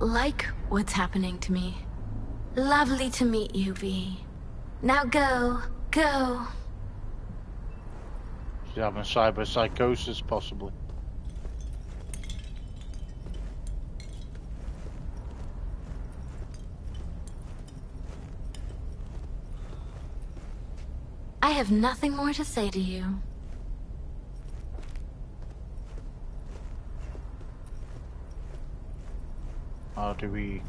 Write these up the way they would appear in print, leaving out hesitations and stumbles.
like what's happening to me. Lovely to meet you, V. Now go. She's having cyber psychosis, possibly. I have nothing more to say to you. How do we...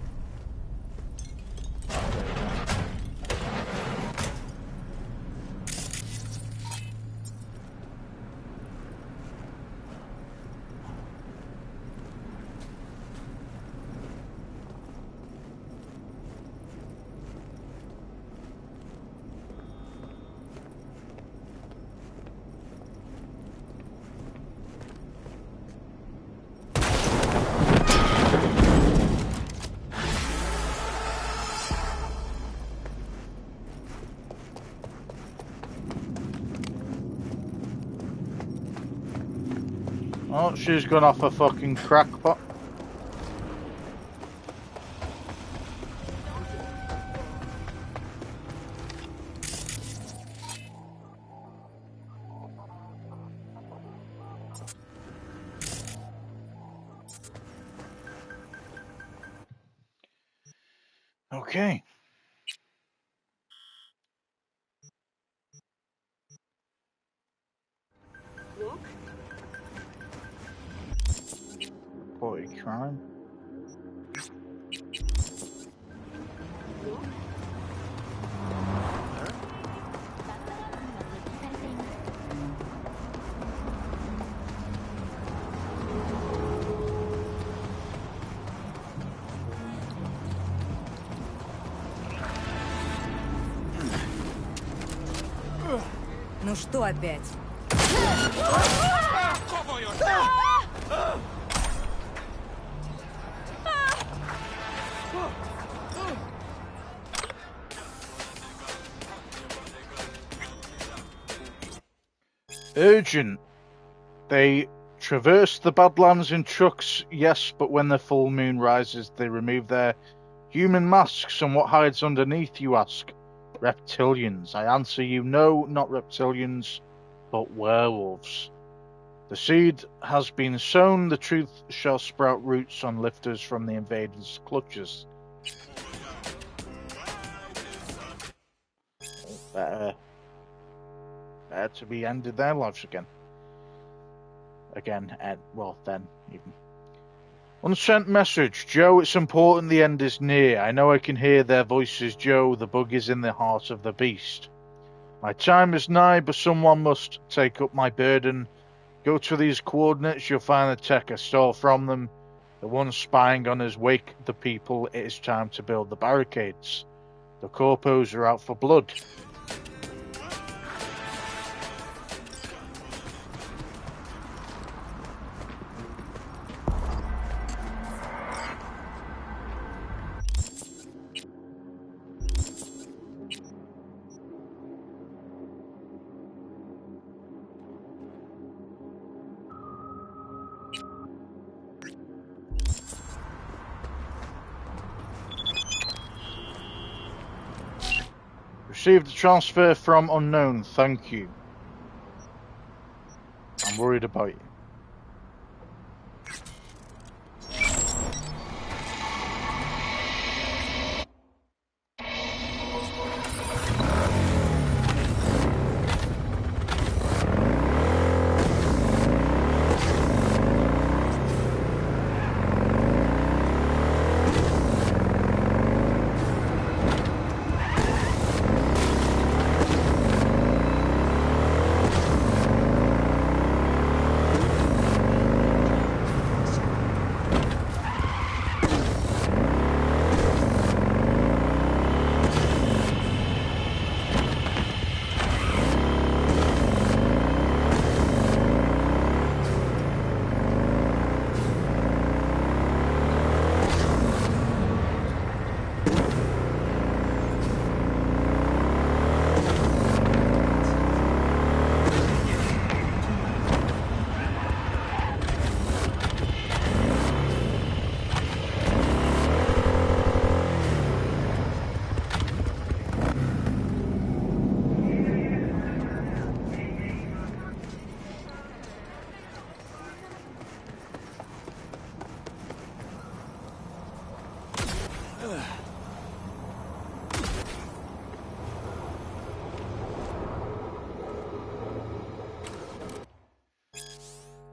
Oh, she's gone off a fucking crackpot. Okay. Reported crime. Ну что опять? Urgent. They traverse the Badlands in trucks, yes, but when the full moon rises, they remove their human masks, and what hides underneath, you ask? Reptilians. I answer you, no, not reptilians, but werewolves. The seed has been sown, the truth shall sprout roots on lifters from the invaders' clutches. Better to be ended their lives again. Well, then, even. Unsent message. Joe, it's important the end is near. I know I can hear their voices, Joe. The bug is in the heart of the beast. My time is nigh, but someone must take up my burden. Go to these coordinates, you'll find the tech I stole from them. The ones spying on us, wake the people. It is time to build the barricades. The corpos are out for blood. Received a transfer from unknown. Thank you. I'm worried about you.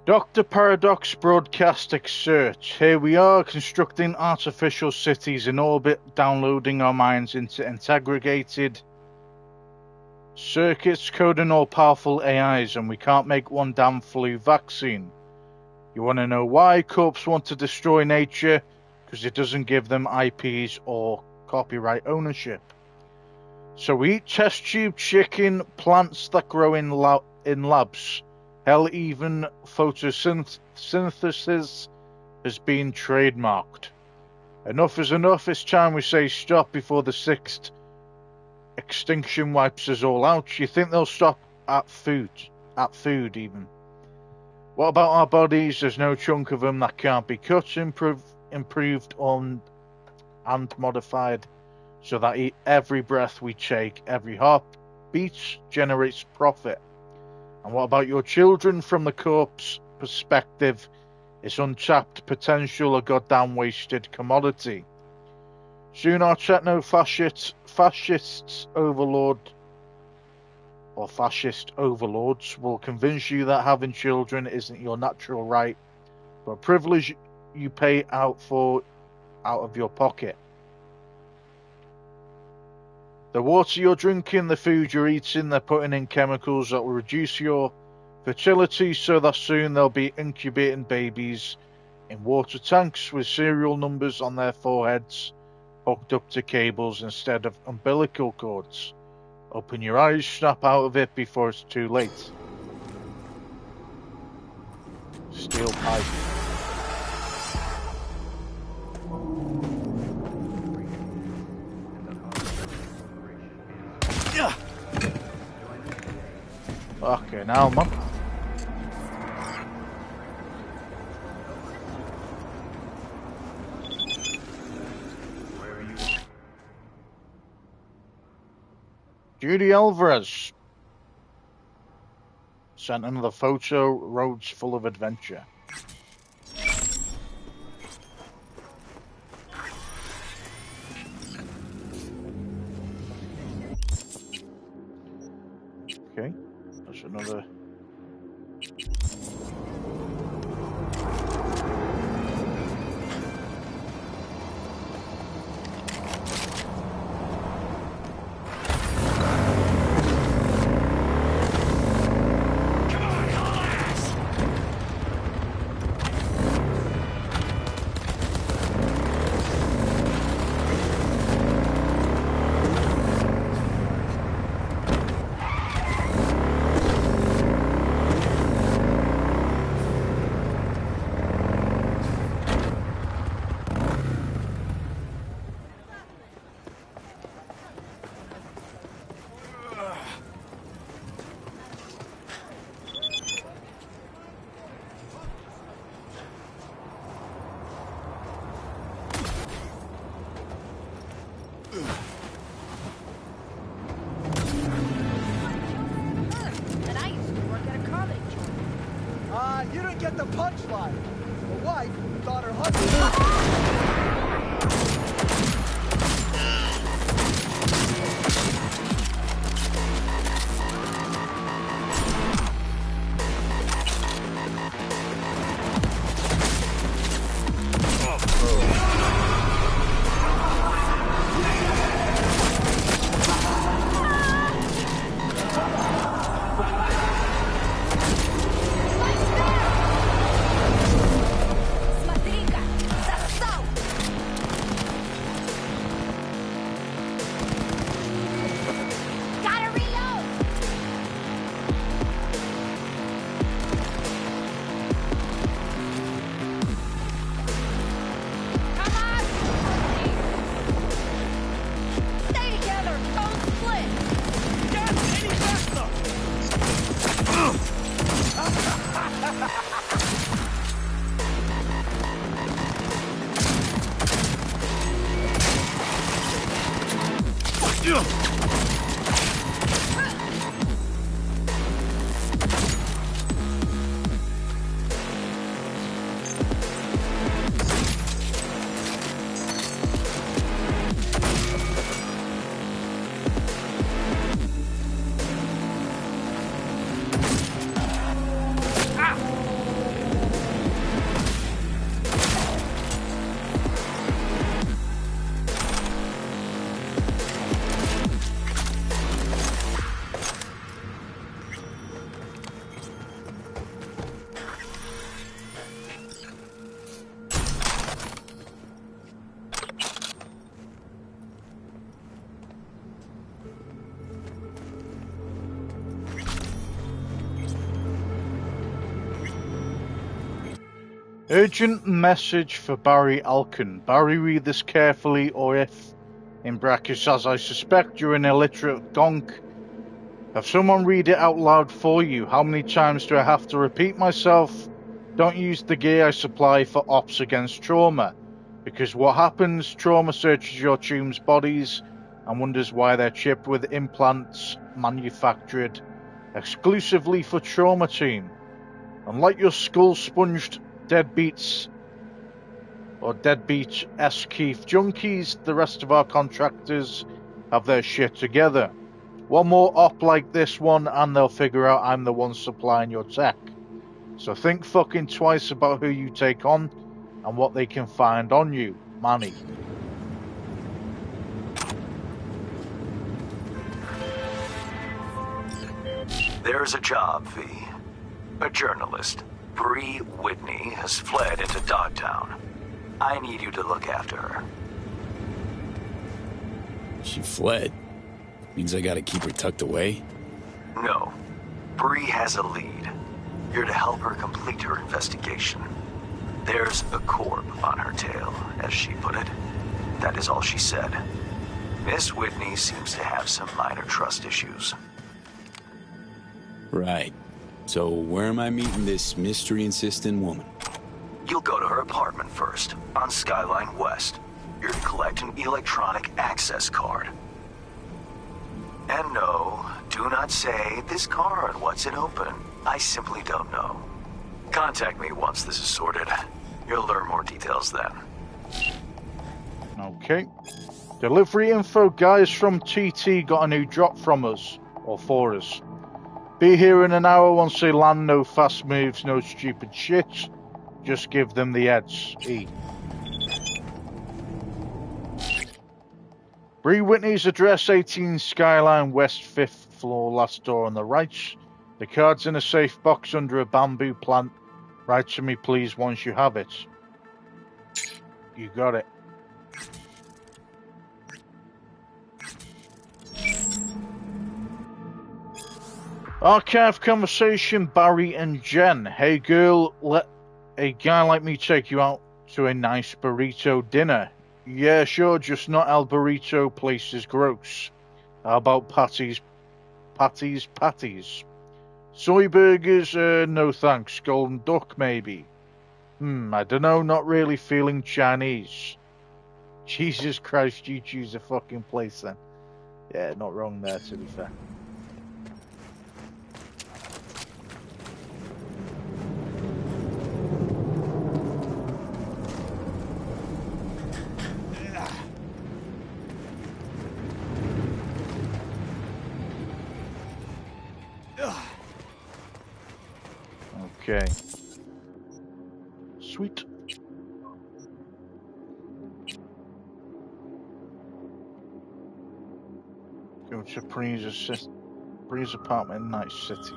Dr. Paradox broadcast excerpt. Here we are, constructing artificial cities in orbit, downloading our minds into integrated circuits, coding all powerful AIs, and we can't make one damn flu vaccine. You want to know why? Corps want to destroy nature because it doesn't give them IPs or copyright ownership. So we eat test tube chicken, plants that grow in labs. Hell, even photosynthesis has been trademarked. Enough is enough. It's time we say stop before the sixth extinction wipes us all out. You think they'll stop at food even? What about our bodies? There's no chunk of them that can't be cut, improved on, and modified, so that every breath we take, every heartbeat generates profit. And what about your children? From the corpse perspective, it's untapped potential, a goddamn wasted commodity. Soon our techno-fascist fascist overlords will convince you that having children isn't your natural right, but a privilege you pay out of your pocket. The water you're drinking, the food you're eating, they're putting in chemicals that will reduce your fertility so that soon they'll be incubating babies in water tanks with serial numbers on their foreheads, hooked up to cables instead of umbilical cords. Open your eyes, snap out of it before it's too late. Steel pipe. Okay, now, man. Judy Alvarez sent another photo, roads full of adventure. Okay, that's another. You didn't get the punchline. The wife thought her husband... Urgent message for Barry Alkin. Barry, read this carefully, or if, in brackets, as I suspect you're an illiterate gonk, have someone read it out loud for you. How many times do I have to repeat myself? Don't use the gear I supply for ops against trauma. Because what happens, trauma searches your team's bodies and wonders why they're chipped with implants manufactured exclusively for trauma team. Unlike your skull-sponged deadbeats or deadbeat-esque Keith junkies, the rest of our contractors have their shit together. One more op like this one and they'll figure out I'm the one supplying your tech. So think fucking twice about who you take on and what they can find on you. Manny. There's a job, V. A journalist, Bree Whitney, has fled into Dogtown. I need you to look after her. She fled? Means I gotta keep her tucked away? No. Bree has a lead. You're to help her complete her investigation. There's a corb on her tail, as she put it. That is all she said. Miss Whitney seems to have some minor trust issues. Right. So where am I meeting this mystery-insistent woman? You'll go to her apartment first, on Skyline West. You're to collect an electronic access card. And no, do not say this card, what's it open? I simply don't know. Contact me once this is sorted. You'll learn more details then. Okay. Delivery info, guys from TT got a new drop from us, or for us. Be here in an hour. Once they land, no fast moves, no stupid shit. Just give them the heads. E. Bree Whitney's address, 18 Skyline West, 5th floor, last door on the right. The card's in a safe box under a bamboo plant. Write to me, please, once you have it. You got it. Archive conversation, Barry and Jen. Hey girl, let a guy like me take you out to a nice burrito dinner. Yeah, sure, just not El Burrito, place is gross. How about patties? Soy burgers? No thanks. Golden duck, maybe. I don't know, not really feeling Chinese. Jesus Christ, you choose a fucking place then. Yeah, not wrong there, to be fair. Okay. Sweet. Go to Bree's apartment in Night City.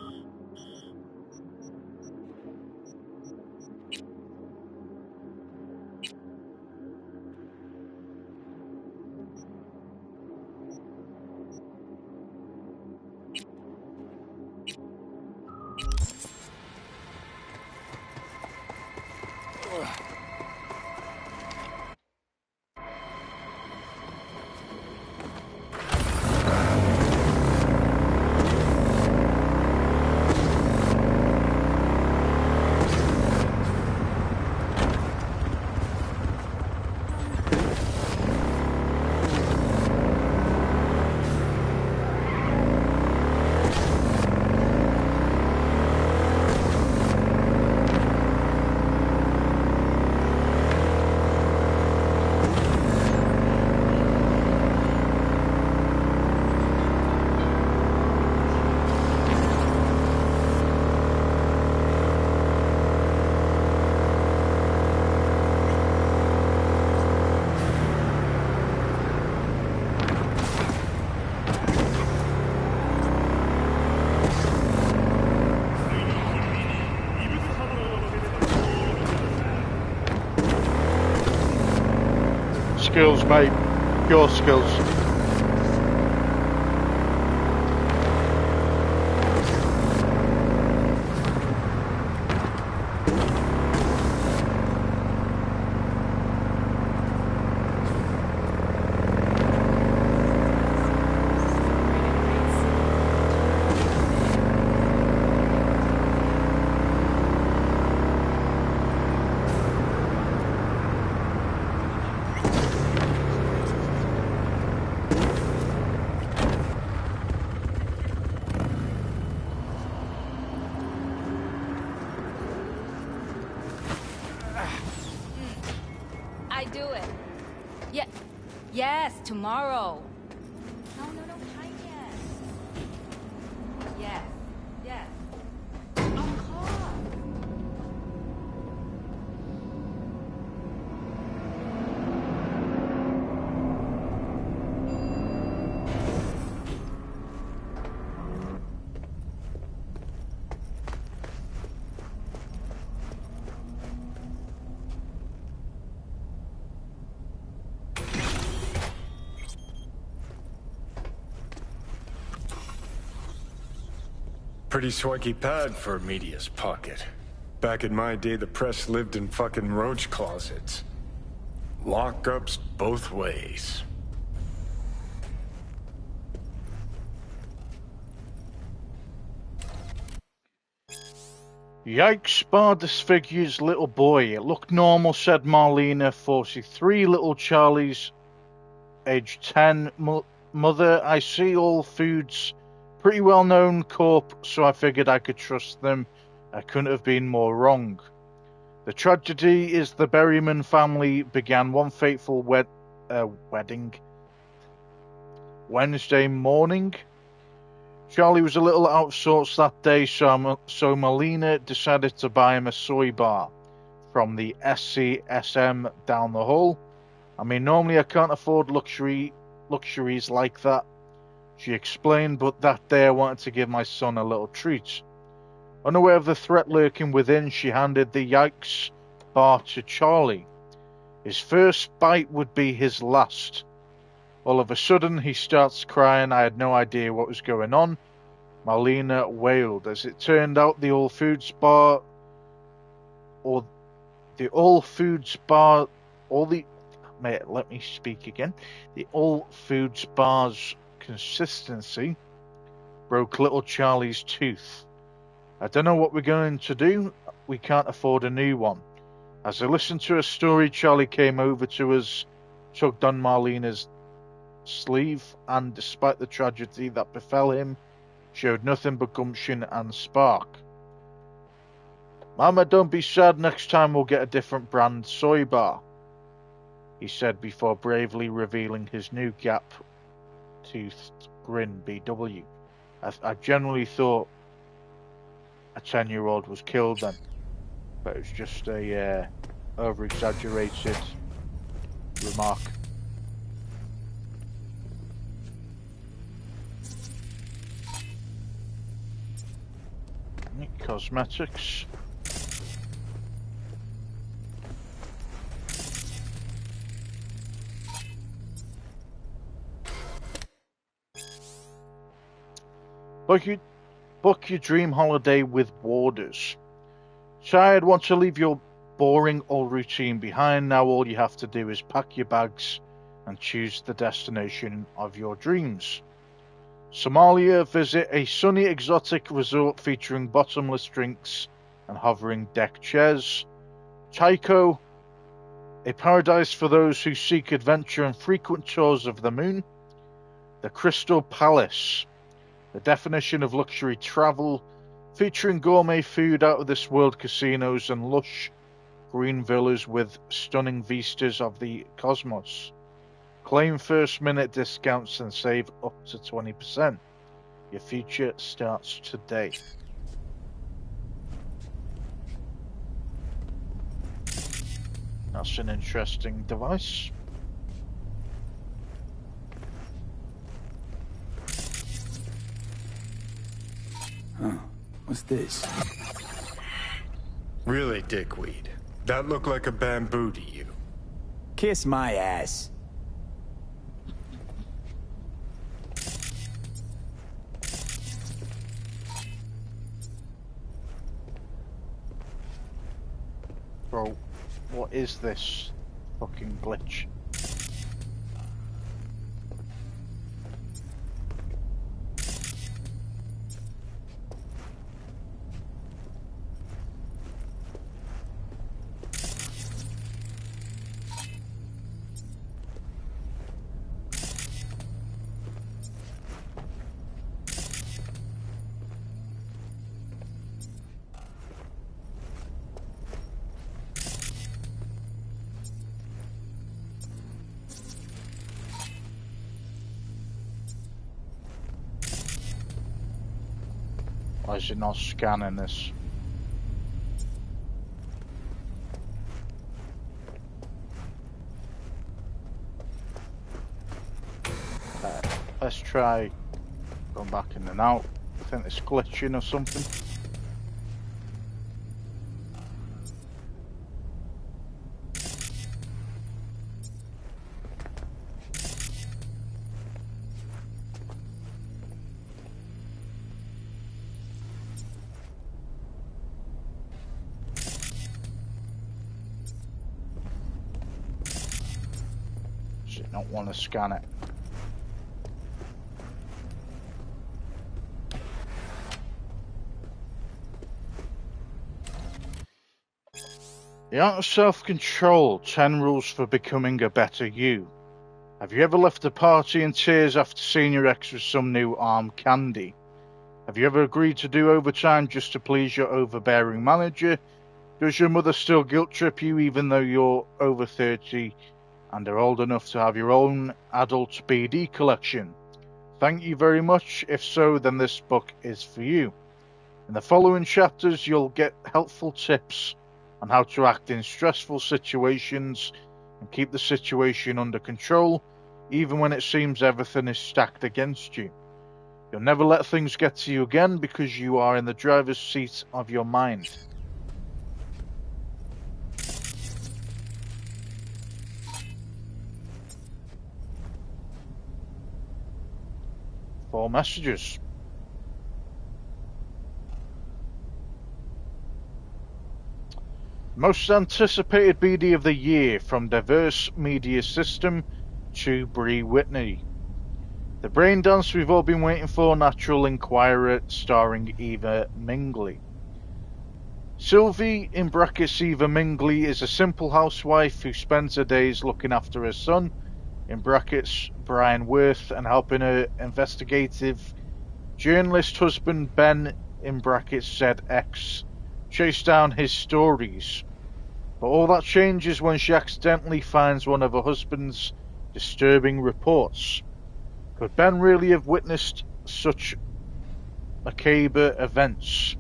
Skills, mate. Your skills. I do it. Yeah. Yes, tomorrow. No, time yet. Yes, yes. Of course. Pretty swanky pad for a media's pocket. Back in my day, the press lived in fucking roach closets. Lockups both ways. Yikes, Bar disfigures little boy. It looked normal, said Marlena, 43. Little Charlie's age 10. Mother, I see all foods. Pretty well known corp, so I figured I could trust them. I couldn't have been more wrong. The tragedy is the Berryman family began one fateful wedding Wednesday morning. Charlie was a little out of sorts that day, so Marlena decided to buy him a soy bar from the SCSM down the hall. I mean, normally I can't afford luxuries like that, she explained, but that day I wanted to give my son a little treat. Unaware of the threat lurking within, she handed the Yikes bar to Charlie. His first bite would be his last. All of a sudden, he starts crying. I had no idea what was going on. Marlena wailed. As it turned out, the All Foods bar, The All Foods bar's consistency broke little Charlie's tooth. I don't know what we're going to do. We can't afford a new one. As I listened to her story, Charlie came over to us, tugged on Marlena's sleeve, and despite the tragedy that befell him, showed nothing but gumption and spark. Mama, don't be sad. Next time we'll get a different brand soy bar, he said before bravely revealing his new gap-toothed grin BW. I generally thought a 10-year-old was killed then, but it was just a over-exaggerated remark. Cosmetics. Book your dream holiday with Warders. Tired, want to leave your boring old routine behind? Now all you have to do is pack your bags and choose the destination of your dreams. Somalia, visit a sunny exotic resort featuring bottomless drinks and hovering deck chairs. Tycho, a paradise for those who seek adventure and frequent tours of the moon. The Crystal Palace, the definition of luxury travel, featuring gourmet food, out of this world casinos and lush green villas with stunning vistas of the cosmos. Claim first minute discounts and save up to 20%. Your future starts today. That's an interesting device. Huh. What's this? Really, dickweed? That looked like a bamboo to you? Kiss my ass. Bro, what is this fucking glitch? Why is it not scanning this? Let's try going back in and out. I think it's glitching or something. Does it not want to scan it? The art of self-control, 10 rules for becoming a better you. Have you ever left a party in tears after seeing your ex with some new arm candy? Have you ever agreed to do overtime just to please your overbearing manager? Does your mother still guilt trip you even though you're over 30 and are old enough to have your own adult BD collection? Thank you very much. If so, then this book is for you. In the following chapters, you'll get helpful tips on how to act in stressful situations and keep the situation under control, even when it seems everything is stacked against you. You'll never let things get to you again because you are in the driver's seat of your mind. Four messages. Most anticipated BD of the year from diverse media system to Bree Whitney. The brain dance we've all been waiting for, Natural Inquirer, starring Eva Mingley. Sylvie, in brackets Eva Mingley, is a simple housewife who spends her days looking after her son, in brackets Brian Worth, and helping her investigative journalist husband Ben, in brackets ZX, chase down his stories. But all that changes when she accidentally finds one of her husband's disturbing reports. Could Ben really have witnessed such macabre events?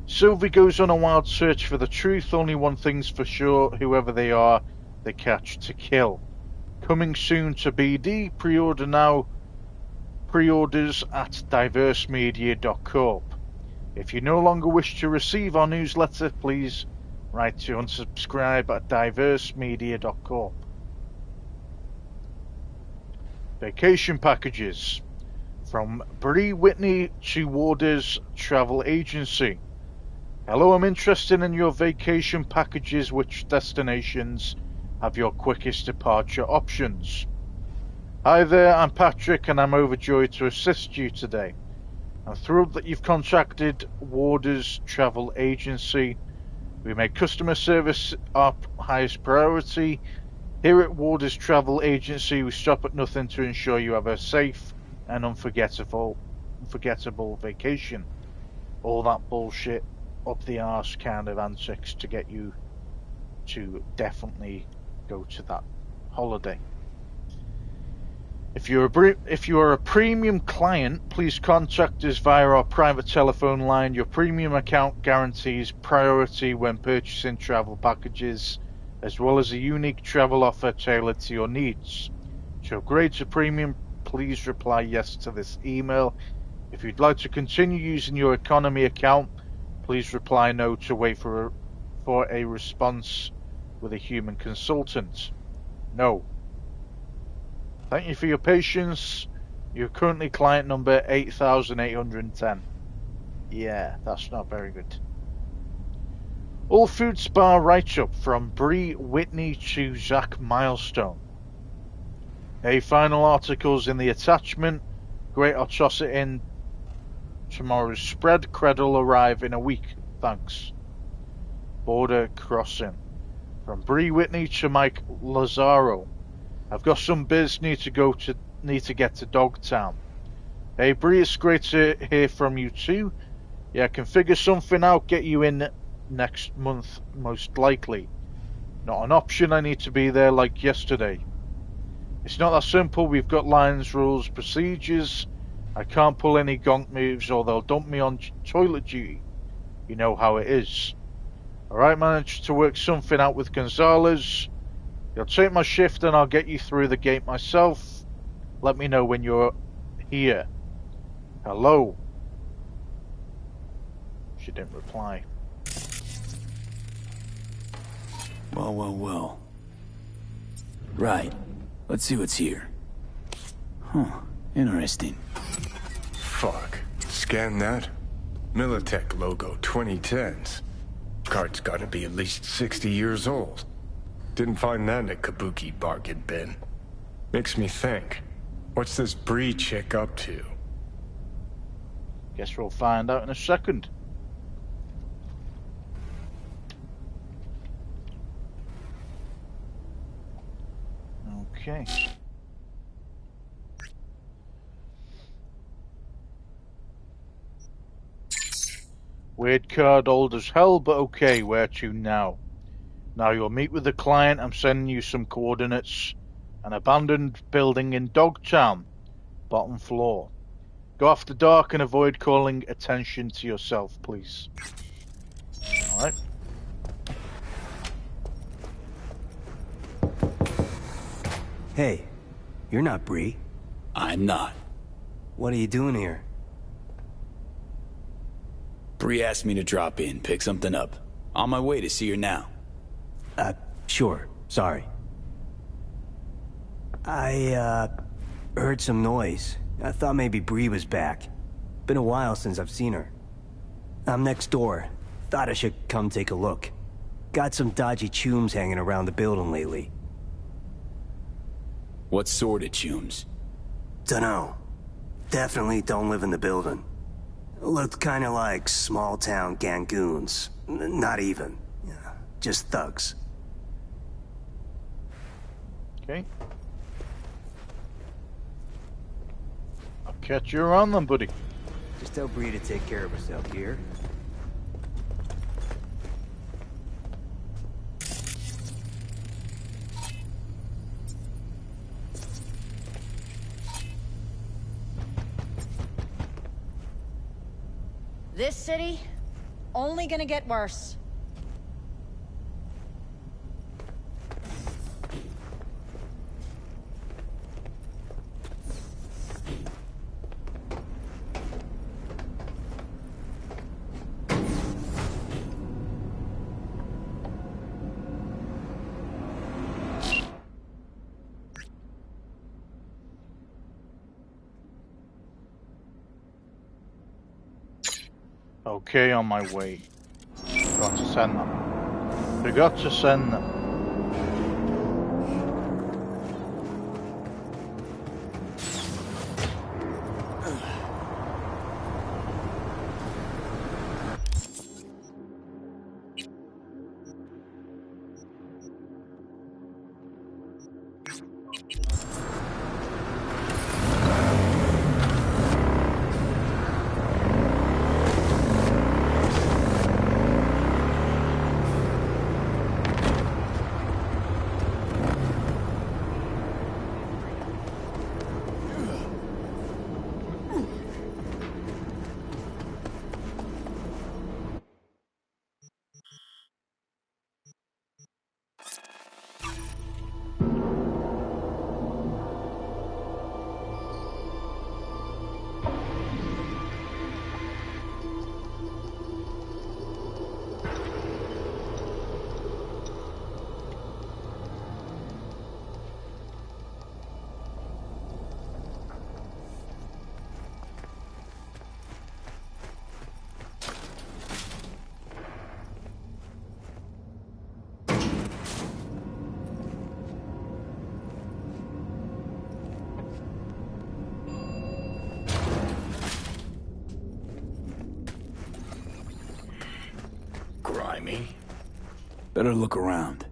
Sylvie goes on a wild search for the truth. Only one thing's for sure: whoever they are, they catch to kill. Coming soon to BD. Pre-order now. Pre-orders at diversemedia.corp. If you no longer wish to receive our newsletter, please write to unsubscribe at diversemedia.corp. Vacation packages. From Bree Whitney to Warders Travel Agency. Hello, I'm interested in your vacation packages. Which destinations have your quickest departure options? Hi there, I'm Patrick and I'm overjoyed to assist you today. I'm thrilled that you've contacted Warders Travel Agency. We make customer service our highest priority. Here at Warders Travel Agency, we stop at nothing to ensure you have a safe and unforgettable vacation. All that bullshit up the arse kind of antics to get you to definitely go to that holiday. If you are a premium client, please contact us via our private telephone line. Your premium account guarantees priority when purchasing travel packages, as well as a unique travel offer tailored to your needs. To upgrade to premium, please reply yes to this email. If you'd like to continue using your economy account, please reply no to wait for a response with a human consultant. No. Thank you for your patience. You're currently client number 8810. Yeah, that's not very good. All Food Spa write-up from Bree Whitney to Zach Milestone. Hey, final articles in the attachment. Great, I'll toss it in tomorrow's spread. Cred will arrive in a week. Thanks. Border Crossing. From Bree Whitney to Mike Lazaro. I've got some biz, need to get to Dogtown. Hey Bree, it's great to hear from you too. Yeah, I can figure something out, get you in next month most likely. Not an option, I need to be there like yesterday. It's not that simple, we've got lines, rules, procedures. I can't pull any gonk moves or they'll dump me on toilet duty. You know how it is. Alright, managed to work something out with Gonzalez. You'll take my shift and I'll get you through the gate myself. Let me know when you're here. Hello. She didn't reply. Well. Right. Let's see what's here. Huh. Interesting. Fuck. Scan that. Militech logo, 2010s. Cart's gotta be at least 60 years old. Didn't find that in a kabuki bargain bin. Makes me think. What's this Bree chick up to? Guess we'll find out in a second. Okay. Weird card, old as hell, but okay, where to now? Now you'll meet with the client. I'm sending you some coordinates. An abandoned building in Dogtown. Bottom floor. Go after dark and avoid calling attention to yourself, please. Alright. Hey, you're not Bree. I'm not. What are you doing here? Bree asked me to drop in, pick something up. On my way to see her now. Sure. Sorry. I, heard some noise. I thought maybe Bree was back. Been a while since I've seen her. I'm next door. Thought I should come take a look. Got some dodgy chooms hanging around the building lately. What sort of chooms? Dunno. Definitely don't live in the building. Looked kinda like small-town gangoons. Not even. Just thugs. Okay. I'll catch you around then, buddy. Just tell Bree to take care of herself here. This city, only gonna get worse. Okay, on my way. Forgot to send them. Forgot to send them. Grimy. Better look around.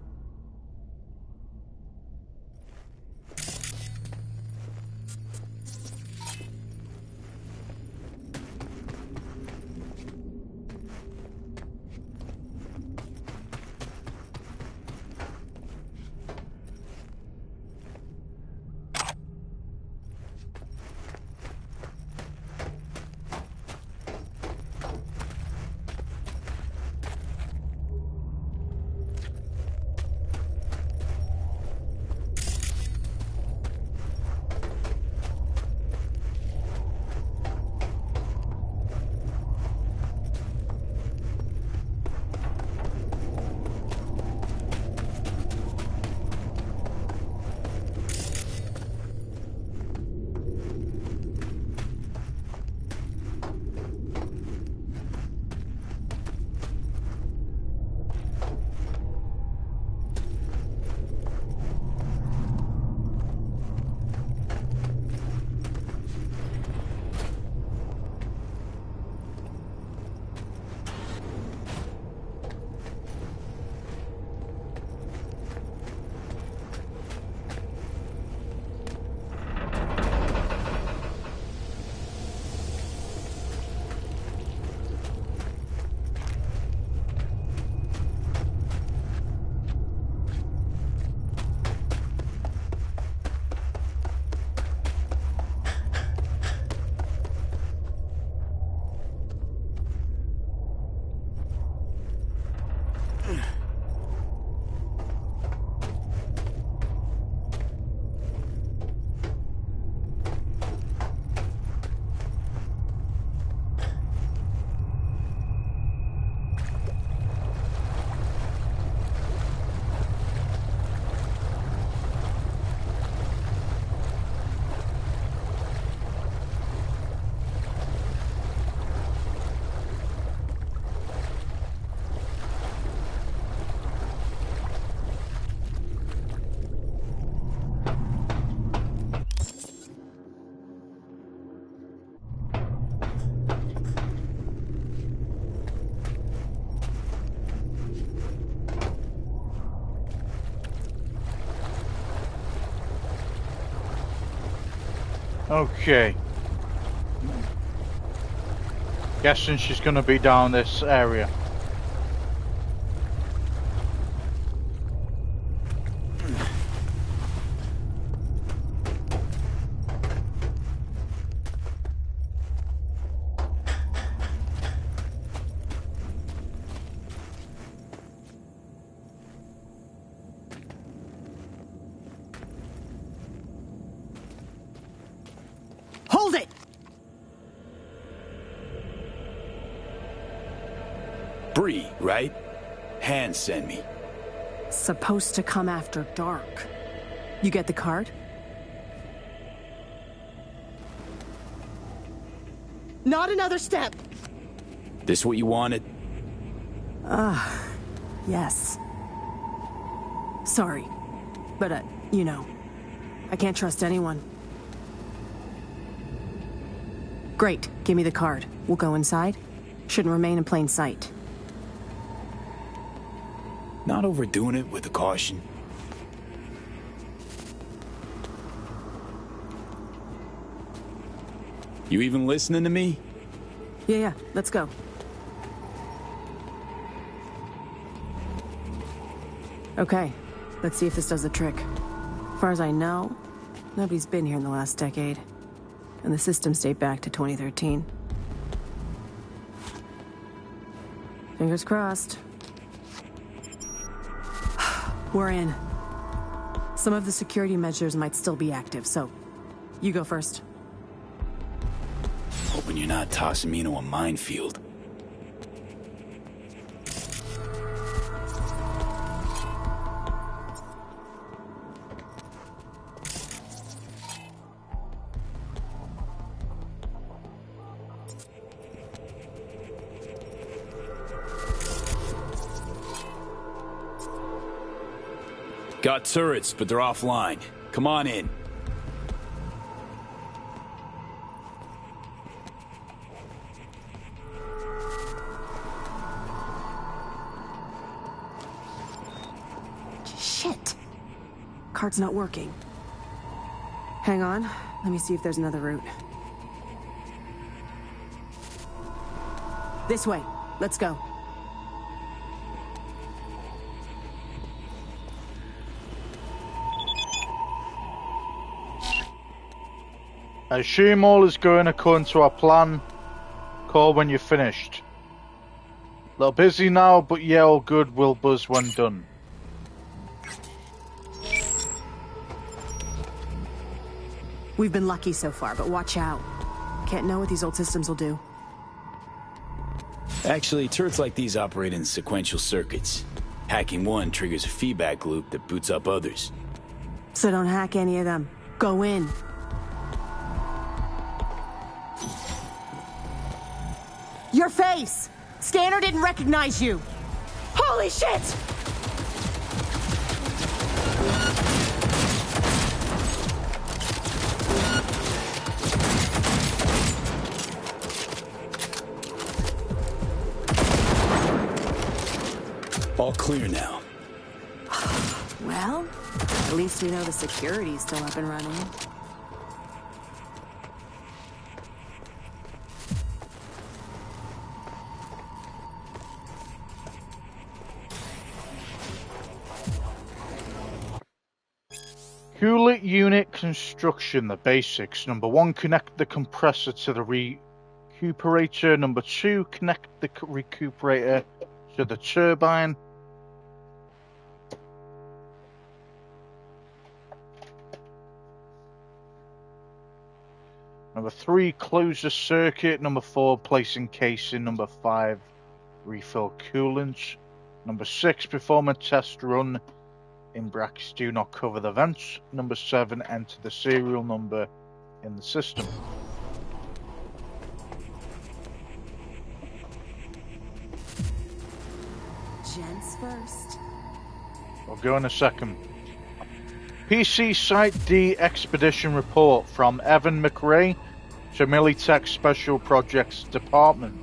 Okay. Guessing she's gonna be down this area. Hold it! Bree, right? Hand sent me. Supposed to come after dark. You get the card? Not another step! This what you wanted? Yes. Sorry. But, you know, I can't trust anyone. Great. Give me the card. We'll go inside. Shouldn't remain in plain sight. Not overdoing it with the caution. You even listening to me? Yeah, let's go. Okay, let's see if this does the trick. As far as I know, nobody's been here in the last decade. And the systems date back to 2013. Fingers crossed. We're in. Some of the security measures might still be active, so you go first. Hoping you're not tossing me into a minefield. Got turrets, but they're offline. Come on in. Shit. Card's not working. Hang on. Let me see if there's another route. This way. Let's go. I assume all is going according to our plan. Call when you're finished. A little busy now, but yeah, all good. Will buzz when done. We've been lucky so far, but watch out. Can't know what these old systems will do. Actually, turrets like these operate in sequential circuits. Hacking one triggers a feedback loop that boots up others. So don't hack any of them. Go in. Your face! Scanner didn't recognize you! Holy shit! All clear now. Well, at least we know the security's still up and running. Coolant unit construction, the basics. Number 1, connect the compressor to the recuperator. Number 2, connect the recuperator to the turbine. Number 3, close the circuit. Number 4, place in casing. Number 5, refill coolant. Number 6, perform a test run. In brackets, do not cover the vents. Number 7, enter the serial number in the system. Gents first. I'll go in a second. PC Site D Expedition Report from Evan McRae to Militech Special Projects Department.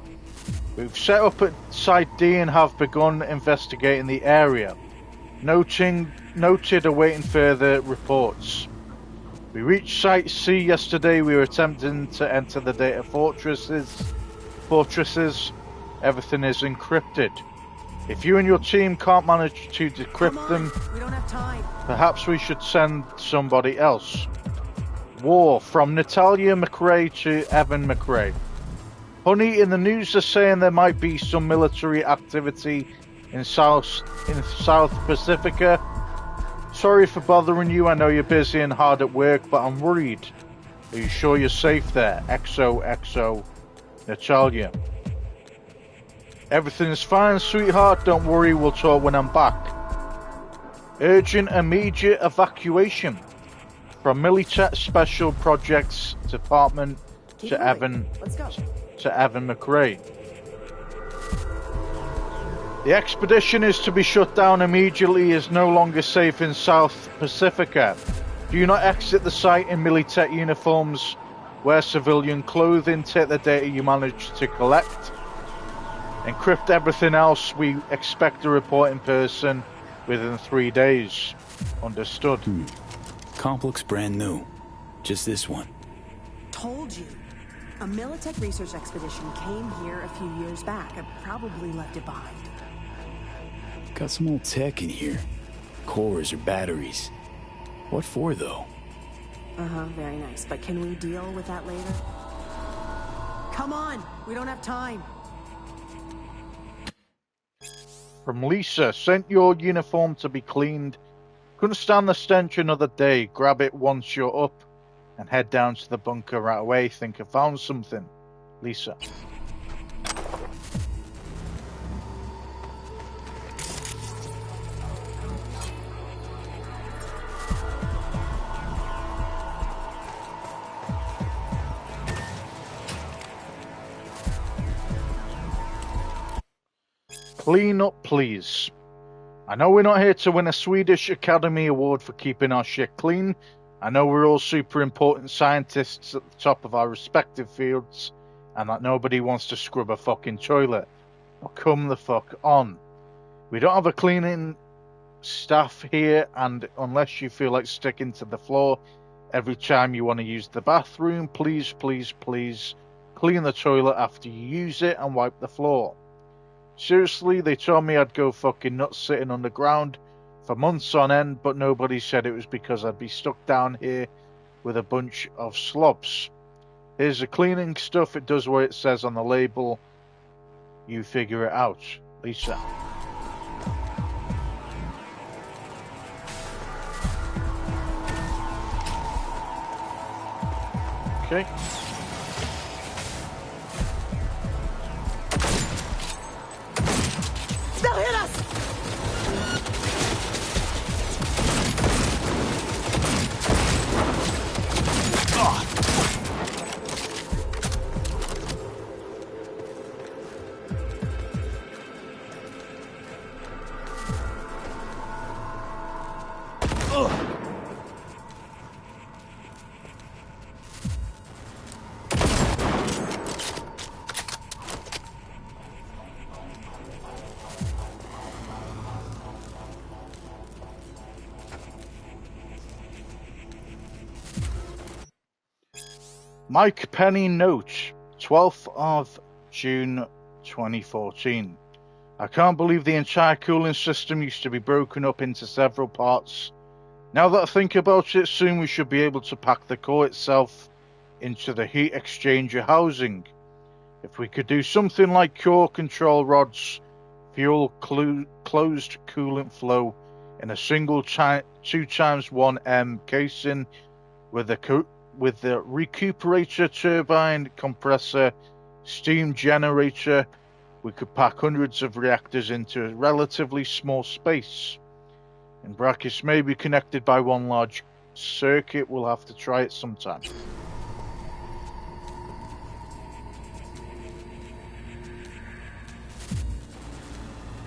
We've set up at Site D and have begun investigating the area. Noted awaiting further reports. We reached Site C yesterday. We were attempting to enter the data fortresses. Everything is encrypted. If you and your team can't manage to decrypt them, we don't have time. Perhaps we should send somebody else. War, from Natalia McRae to Evan McRae. Honey, in the news they're saying there might be some military activity in South Pacifica. Sorry for bothering you, I know you're busy and hard at work, but I'm worried. Are you sure you're safe there? XOXO Natalia. Everything is fine, sweetheart, don't worry, we'll talk when I'm back. Urgent immediate evacuation from Militech Special Projects Department to Evan McRae. The expedition is to be shut down immediately, is no longer safe in South Pacifica. Do not exit the site in Militech uniforms. Wear civilian clothing, take the data you managed to collect. Encrypt everything else. We expect a report in person within 3 days. Understood. Comp looks brand new. Just this one. Told you. A Militech research expedition came here a few years back. I probably left it behind. Got some old tech in here. Cores or batteries. What for, though? Very nice. But can we deal with that later? Come on! We don't have time! From Lisa, sent your uniform to be cleaned. Couldn't stand the stench another day. Grab it once you're up and head down to the bunker right away. Think I found something. Lisa. Clean up, please. I know we're not here to win a Swedish Academy Award for keeping our shit clean. I know we're all super important scientists at the top of our respective fields, and that nobody wants to scrub a fucking toilet. But come the fuck on. We don't have a cleaning staff here, and unless you feel like sticking to the floor every time you want to use the bathroom, please, please, please clean the toilet after you use it and wipe the floor. Seriously, they told me I'd go fucking nuts sitting on the ground for months on end, but nobody said it was because I'd be stuck down here with a bunch of slobs. Here's the cleaning stuff. It does what it says on the label. You figure it out. Lisa. Okay. They'll hit us! Mike Penny note, 12th of June 2014. I can't believe the entire cooling system used to be broken up into several parts. Now that I think about it, soon we should be able to pack the core itself into the heat exchanger housing. If we could do something like core control rods, fuel closed coolant flow in a single 2x1M casing with the recuperator, turbine, compressor, steam generator, we could pack hundreds of reactors into a relatively small space. In brackets, maybe connected by one large circuit. We'll have to try it sometime.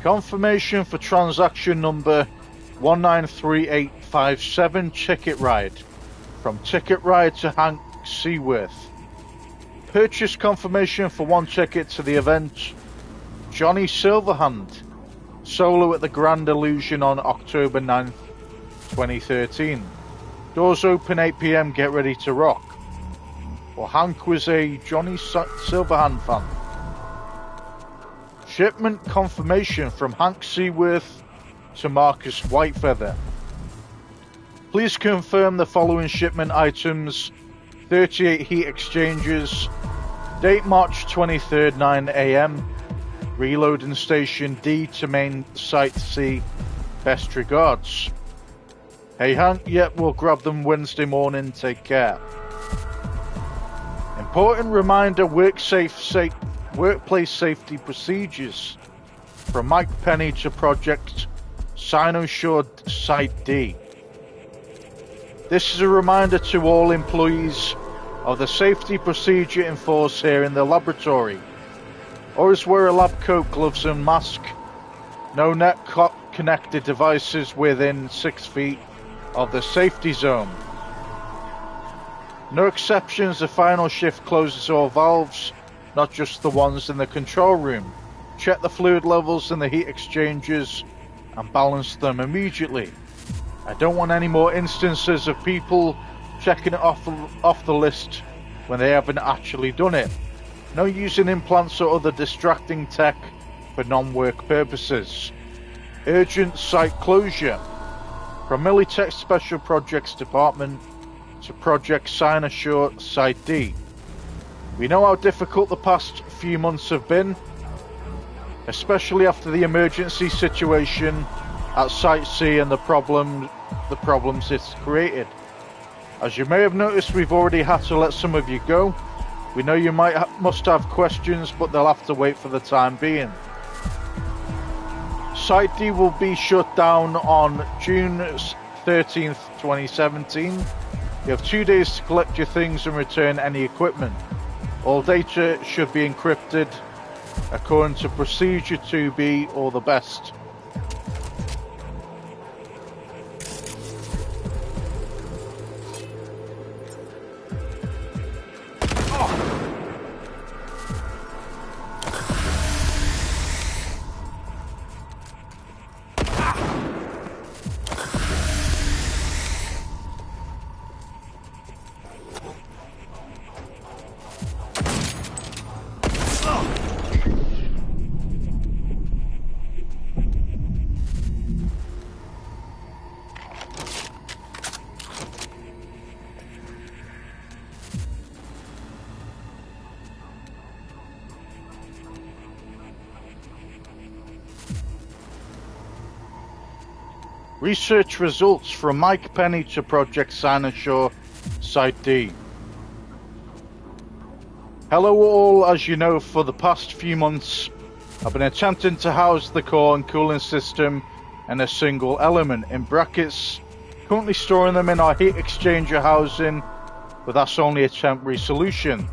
Confirmation for transaction number 193857 ticket ride. From Ticket Ride to Hank Seaworth. Purchase confirmation for one ticket to the event. Johnny Silverhand. Solo at the Grand Illusion on October 9th, 2013. Doors open 8 p.m. Get ready to rock. Well, Hank was a Johnny Silverhand fan. Shipment confirmation from Hank Seaworth to Marcus Whitefeather. Please confirm the following shipment items. 38 heat exchangers. Date March 23rd, 9 a.m. Reloading station D to main site C. Best regards. Hey Hank, yep, we'll grab them Wednesday morning. Take care. Important reminder, workplace safety procedures. From Mike Penny to Project Cynosure Site D. This is a reminder to all employees of the safety procedure enforced here in the laboratory. Always wear a lab coat, gloves and mask. No net connected devices within 6 feet of the safety zone. No exceptions, the final shift closes all valves, not just the ones in the control room. Check the fluid levels in the heat exchangers and balance them immediately. I don't want any more instances of people checking it off the list when they haven't actually done it. No using implants or other distracting tech for non-work purposes. Urgent site closure. From Militech Special Projects Department to Project Cynosure Site D. We know how difficult the past few months have been, especially after the emergency situation at Site C and the problems it's created. As you may have noticed, we've already had to let some of you go. We know you must have questions, but they'll have to wait for the time being. Site D will be shut down on June 13th, 2017. You have 2 days to collect your things and return any equipment. All data should be encrypted according to procedure to be all the best. Research results from Mike Penny to Project Cynosure Site D. Hello all, as you know, for the past few months I've been attempting to house the core and cooling system in a single element, in brackets, currently storing them in our heat exchanger housing, but that's only a temporary solution.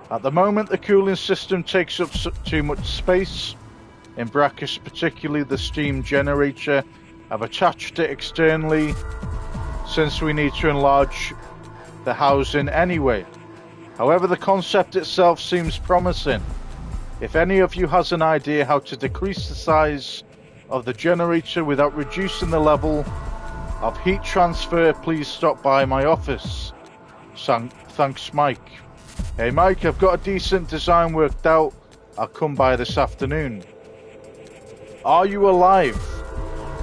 At the moment the cooling system takes up too much space, in brackets particularly the steam generator. I've attached it externally since we need to enlarge the housing anyway. However, the concept itself seems promising. If any of you has an idea how to decrease the size of the generator without reducing the level of heat transfer, please stop by my office. Thanks, Mike. Hey Mike, I've got a decent design worked out. I'll come by this afternoon. Are you alive?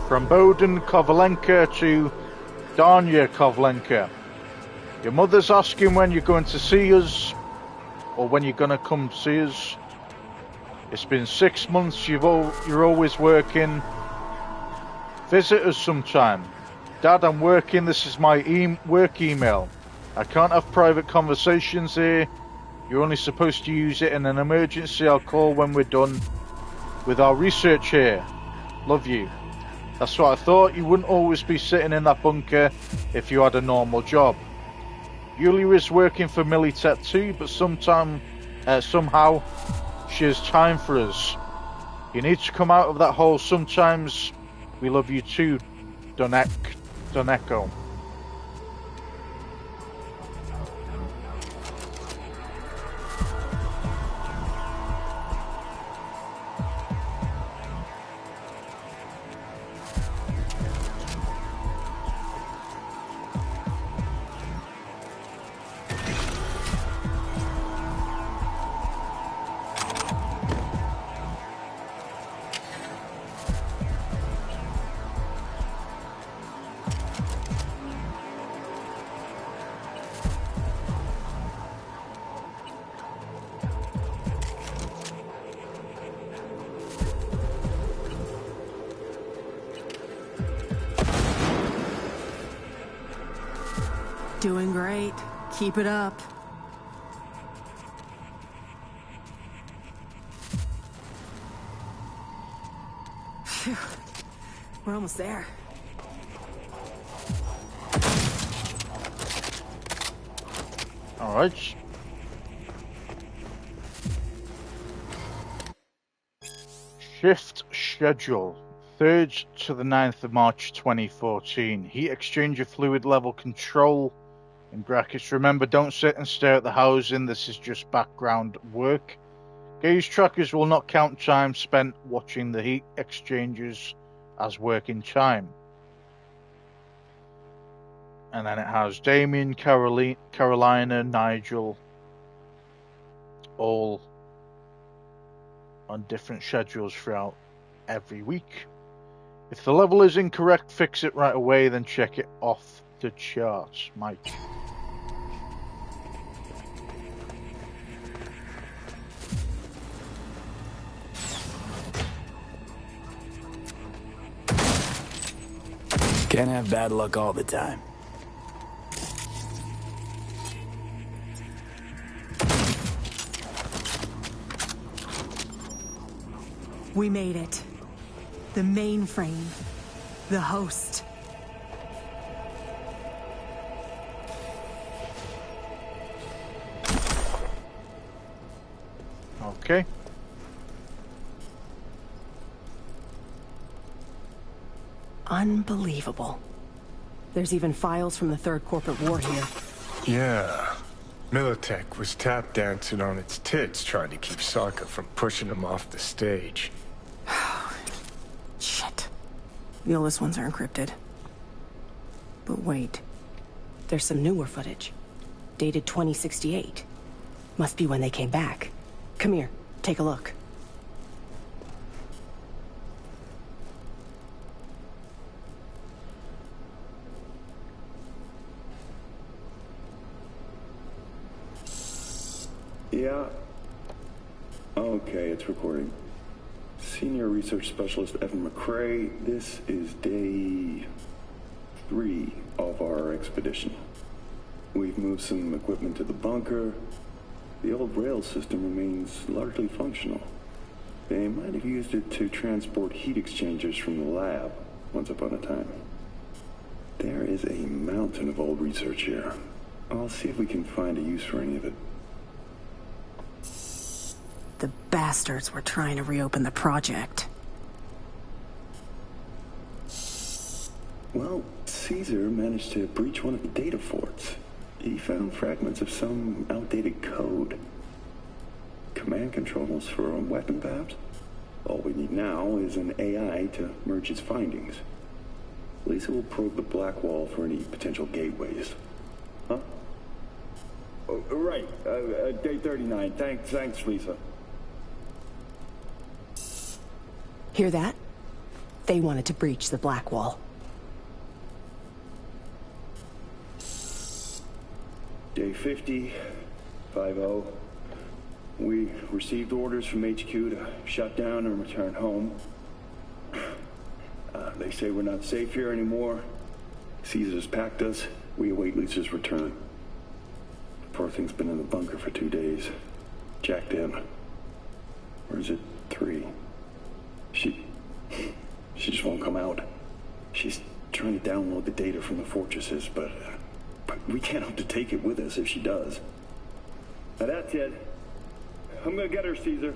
From Boden Kovalenka to Danya Kovalenka. Your mother's asking when you're going to see us, or when you're going to come see us. It's been 6 months, you're always working. Visit us sometime. Dad, I'm working, this is my work email. I can't have private conversations here. You're only supposed to use it in an emergency. I'll call when we're done with our research here. Love you. That's what I thought. You wouldn't always be sitting in that bunker if you had a normal job. Yulia is working for Militech too, but somehow she has time for us. You need to come out of that hole sometimes. We love you too, Doneko. Doing great. Keep it up. Phew. We're almost there. All right. Shift schedule. 3rd to the 9th of March 2014. Heat exchanger fluid level control. In brackets, remember, don't sit and stare at the housing. This is just background work. Gauge trackers will not count time spent watching the heat exchangers as working time. And then it has Damien, Carolina, Nigel, all on different schedules throughout every week. If the level is incorrect, fix it right away, then check it off the charts. Mike. Can't have bad luck all the time. We made it. The mainframe. The host. Okay. Unbelievable. There's even files from the Third Corporate War here. Yeah. Militech was tap dancing on its tits trying to keep Sokka from pushing him off the stage. Shit. The oldest ones are encrypted. But wait. There's some newer footage. Dated 2068. Must be when they came back. Come here, take a look. Yeah. Okay, it's recording. Senior Research Specialist Evan McCrae, this is day 3 of our expedition. We've moved some equipment to the bunker. The old rail system remains largely functional. They might have used it to transport heat exchangers from the lab once upon a time. There is a mountain of old research here. I'll see if we can find a use for any of it. The bastards were trying to reopen the project. Well, Caesar managed to breach one of the data forts. He found fragments of some outdated code. Command controls for a weapon, perhaps? All we need now is an AI to merge its findings. Lisa will probe the black wall for any potential gateways. Huh? Oh, right. Day 39. Thanks, Lisa. Hear that? They wanted to breach the black wall. Day 50, 5-0. We received orders from HQ to shut down and return home. They say we're not safe here anymore. Caesar's packed us. We await Lisa's return. The poor thing's been in the bunker for 2 days. Jacked in. Or is it 3? She just won't come out. She's trying to download the data from the fortresses, but we can't hope to take it with us if she does. Now that's it. I'm gonna get her, Caesar.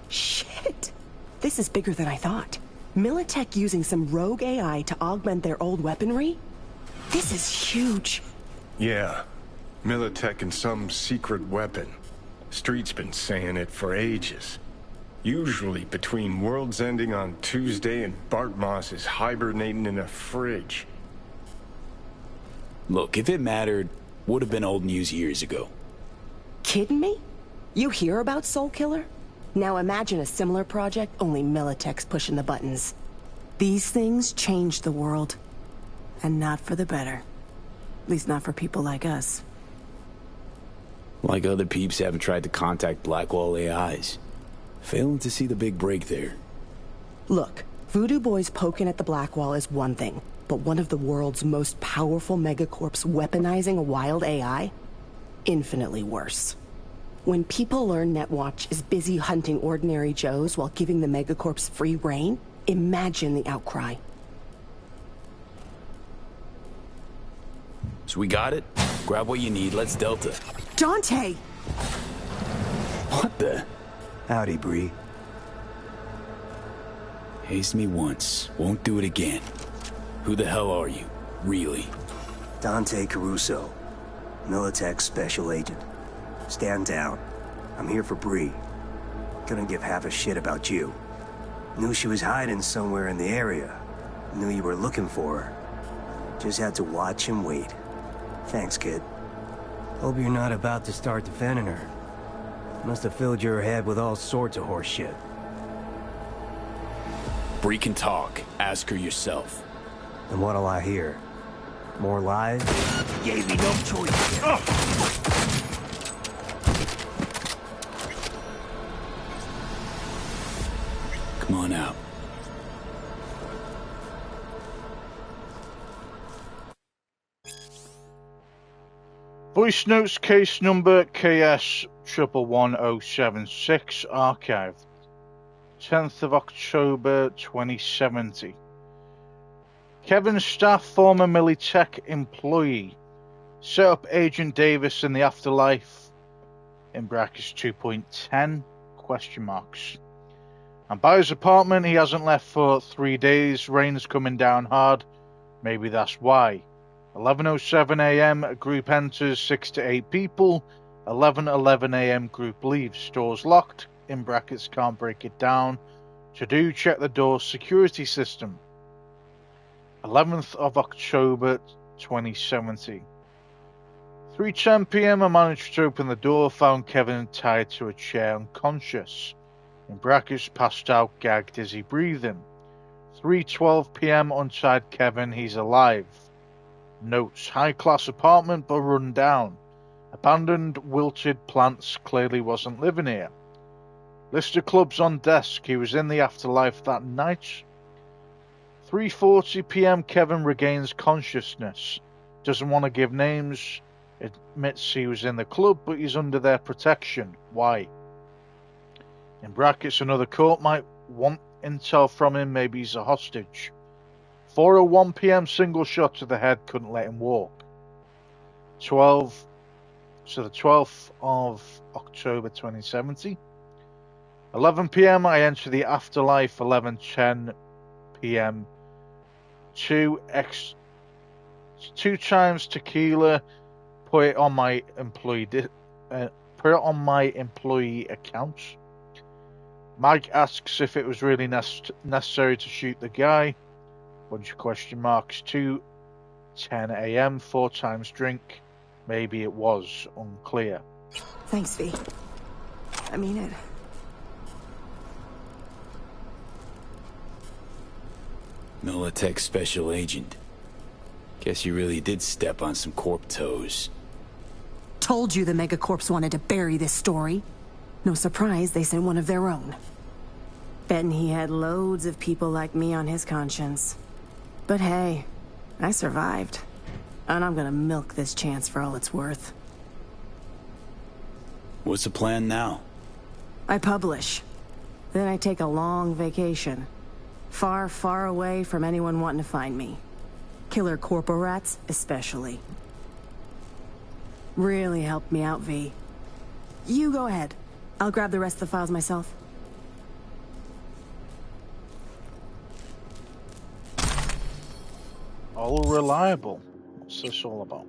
Shit! This is bigger than I thought. Militech using some rogue AI to augment their old weaponry? This is huge. Yeah. Militech and some secret weapon. Street's been saying it for ages. Usually between worlds ending on Tuesday and Bart Moss is hibernating in a fridge. Look, if it mattered, would have been old news years ago. Kidding me? You hear about Soul Killer? Now imagine a similar project, only Militech's pushing the buttons. These things changed the world. And not for the better. At least not for people like us. Like other peeps haven't tried to contact Blackwall AIs. Failing to see the big break there. Look, Voodoo Boys poking at the Blackwall is one thing, but one of the world's most powerful megacorps weaponizing a wild AI? Infinitely worse. When people learn Netwatch is busy hunting ordinary Joes while giving the megacorps free reign, imagine the outcry. So we got it? Grab what you need, let's Delta. Dante! What the? Howdy, Bree. Hazed me once, won't do it again. Who the hell are you, really? Dante Caruso, Militech Special Agent. Stand down. I'm here for Bree. Couldn't give half a shit about you. Knew she was hiding somewhere in the area. Knew you were looking for her. Just had to watch and wait. Thanks, kid. Hope you're not about to start defending her. Must have filled your head with all sorts of horse shit. Bree can talk. Ask her yourself. And what'll I hear? More lies? Gave me no choice. Come on out. Voice notes case number KS 111076 archived 10th of October 2070. Kevin Staff, former Militech employee, set up Agent Davis in the afterlife in brackets 2.10 question marks. And by his apartment he hasn't left for 3 days. Rain's coming down hard. Maybe that's why. 11:07 a.m. group enters 6 to 8 people. 11:11 a.m. group leaves. Doors locked. In brackets can't break it down. To do, check the door security system. 11th of October 2070. 3:10 p.m. I managed to open the door. Found Kevin tied to a chair unconscious. In brackets passed out, gagged, dizzy breathing. 3:12 p.m. untied Kevin. He's alive. Notes: high class apartment but run down. Abandoned, wilted plants, clearly wasn't living here. List of clubs on desk. He was in the afterlife that night. 3:40 p.m. Kevin regains consciousness. Doesn't want to give names. Admits he was in the club but he's under their protection. Why? In brackets, another court might want intel from him. Maybe he's a hostage. 4:01 p.m. single shot to the head, couldn't let him walk. The 12th of October 2070. 11 p.m. I enter the afterlife. 11:10 p.m. 2 times tequila. Put it on my employee account. Mike asks if it was really necessary to shoot the guy. Bunch of question marks. 2:10 a.m. 4 times drink. Maybe it was. Unclear. Thanks, V. I mean it. Militech Special Agent. Guess you really did step on some corp toes. Told you the Megacorps wanted to bury this story. No surprise they sent one of their own. Betting he had loads of people like me on his conscience. But hey, I survived. And I'm gonna milk this chance for all it's worth. What's the plan now? I publish. Then I take a long vacation. Far, far away from anyone wanting to find me. Killer corpo rats, especially. Really helped me out, V. You go ahead. I'll grab the rest of the files myself. All reliable. What's this all about?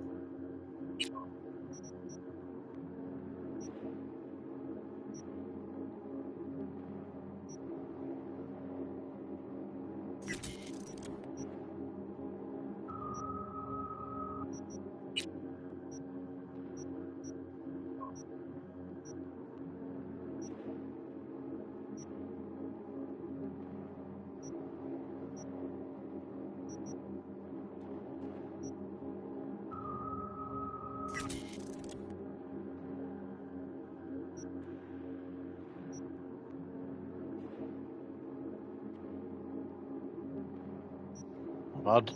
bad.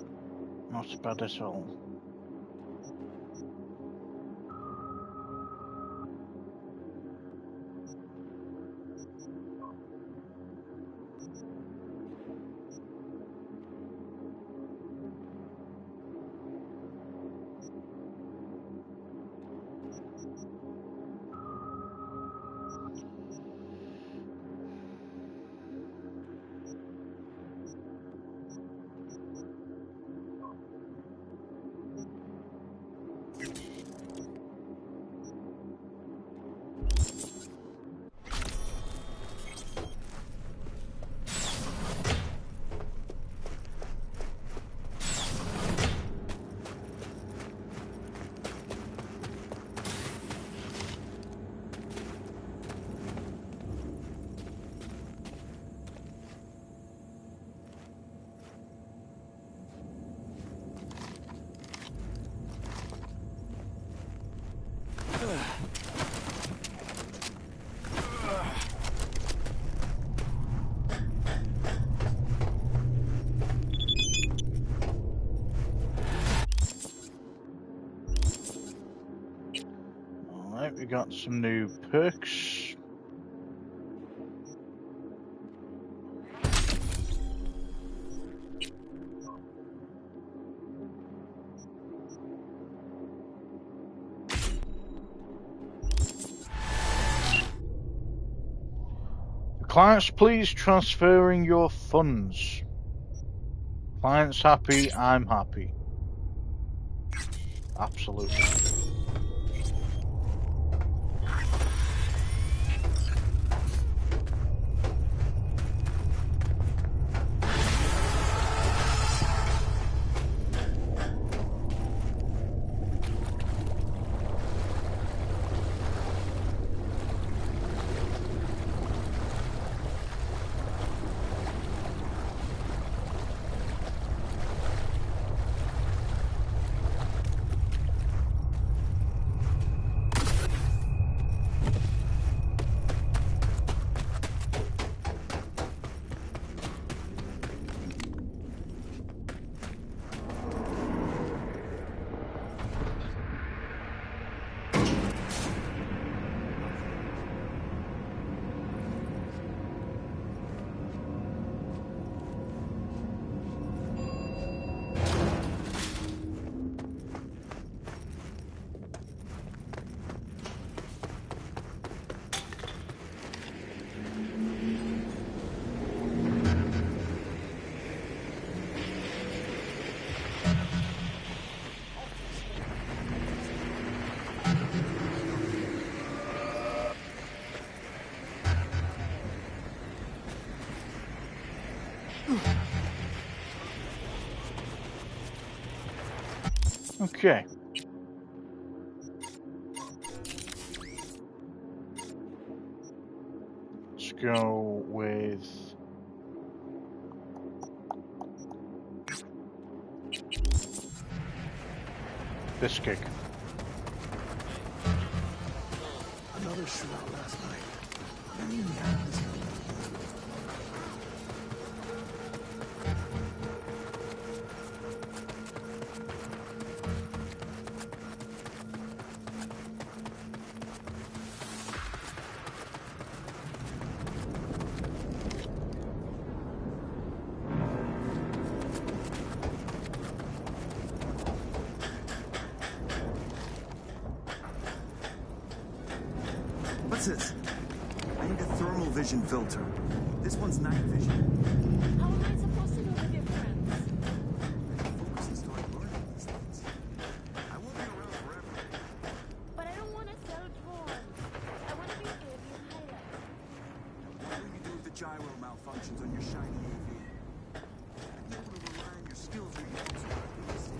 Not bad at all. Alright, we got some new perks. Clients, please transferring your funds. Clients happy, I'm happy. Absolutely. Okay. Let's go with this gig. Another shootout last night. I didn't even have this. What's this? I need a thermal vision filter. This one's night vision. How am I supposed to know the difference? Focus and start learning these things. I won't be around forever. But I don't want to sell drones. I want to be a baby in highlights. What will you do if the gyro malfunctions on your shiny AV? I'd be able to rely on your skills when you don't start this.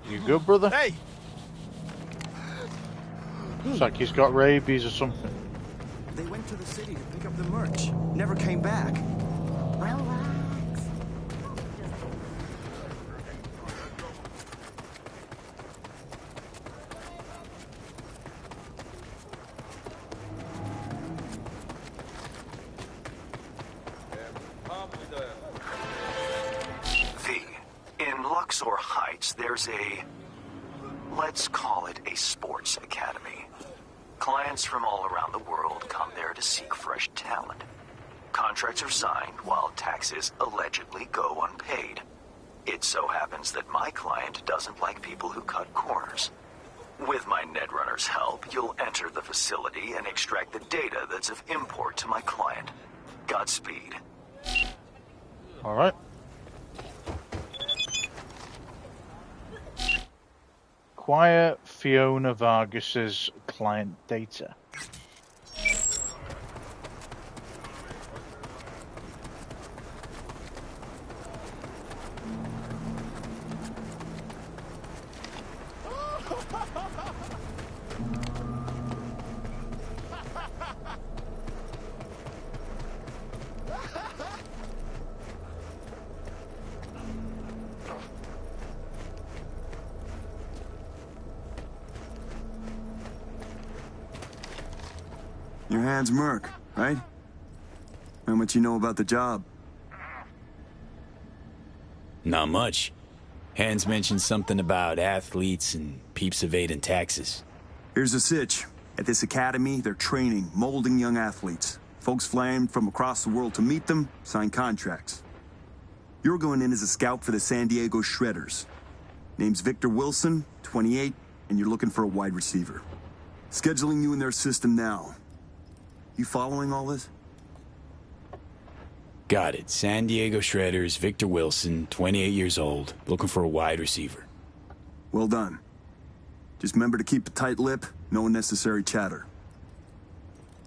You good, brother? Hey! Looks like he's got rabies or something. They went to the city to pick up the merch. Never came back. Relax. Peaks or Heights, there's let's call it a sports academy. Clients from all around the world come there to seek fresh talent. Contracts are signed while taxes allegedly go unpaid. It so happens that my client doesn't like people who cut corners. With my Netrunner's help, you'll enter the facility and extract the data that's of import to my client. Godspeed. All right. Acquire Fiona Vargas's client data. Your hand's Merc, right? How much you know about the job? Not much. Hans mentioned something about athletes and peeps evading taxes. Here's the sitch. At this academy, they're training, molding young athletes. Folks flying from across the world to meet them, sign contracts. You're going in as a scout for the San Diego Shredders. Name's Victor Wilson, 28, and you're looking for a wide receiver. Scheduling you in their system now. You following all this? Got it. San Diego Shredders, Victor Wilson, 28 years old, looking for a wide receiver. Well done. Just remember to keep a tight lip, no unnecessary chatter.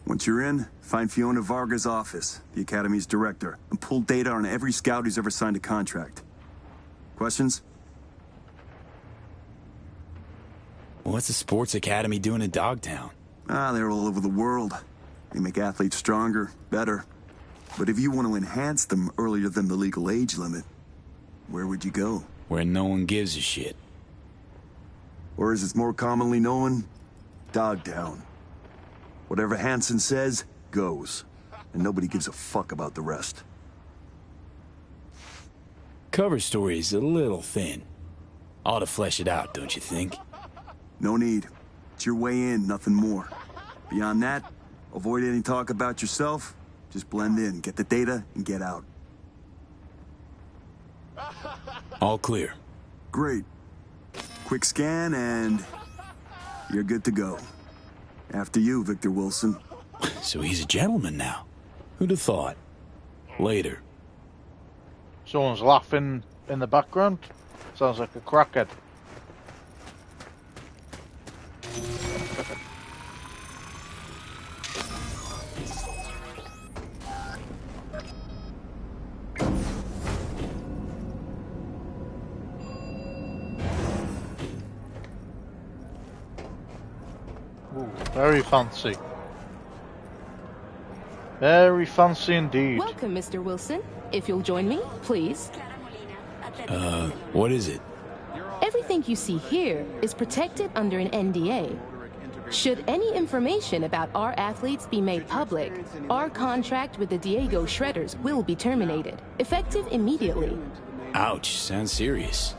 Once you're in, find Fiona Varga's office, the Academy's director, and pull data on every scout who's ever signed a contract. Questions? What's the sports academy doing in Dogtown? They're all over the world. They make athletes stronger, better. But if you want to enhance them earlier than the legal age limit, where would you go? Where no one gives a shit. Or as it's more commonly known, Dogtown. Whatever Hansen says, goes. And nobody gives a fuck about the rest. Cover story's a little thin. Ought to flesh it out, don't you think? No need. It's your way in, nothing more. Beyond that, avoid any talk about yourself. Just blend in, get the data, and get out. All clear. Great. Quick scan, and you're good to go. After you, Victor Wilson. So he's a gentleman now. Who'd have thought? Later. Someone's laughing in the background. Sounds like a crackhead. Ooh, very fancy. Very fancy indeed. Welcome, Mr. Wilson. If you'll join me, please. What is it? Everything you see here is protected under an NDA. Should any information about our athletes be made public, our contract with the Diego Shredders will be terminated, effective immediately. Ouch, sounds serious.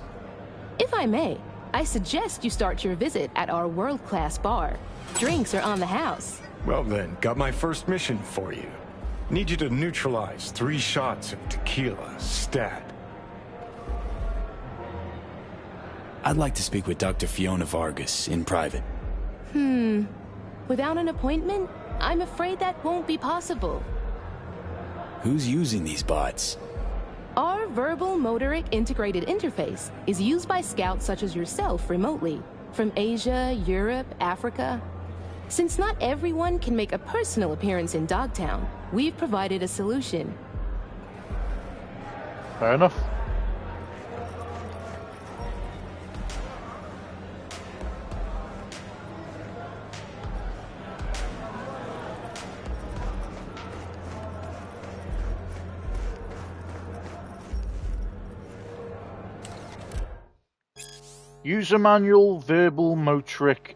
If I may, I suggest you start your visit at our world-class bar. Drinks are on the house. Well then, got my first mission for you. Need you to neutralize 3 shots of tequila, stat. I'd like to speak with Dr. Fiona Vargas in private. Without an appointment, I'm afraid that won't be possible. Who's using these bots? Our verbal motoric integrated interface is used by scouts such as yourself remotely, from Asia, Europe, Africa. Since not everyone can make a personal appearance in Dogtown, we've provided a solution. Fair enough. User manual verbal motoric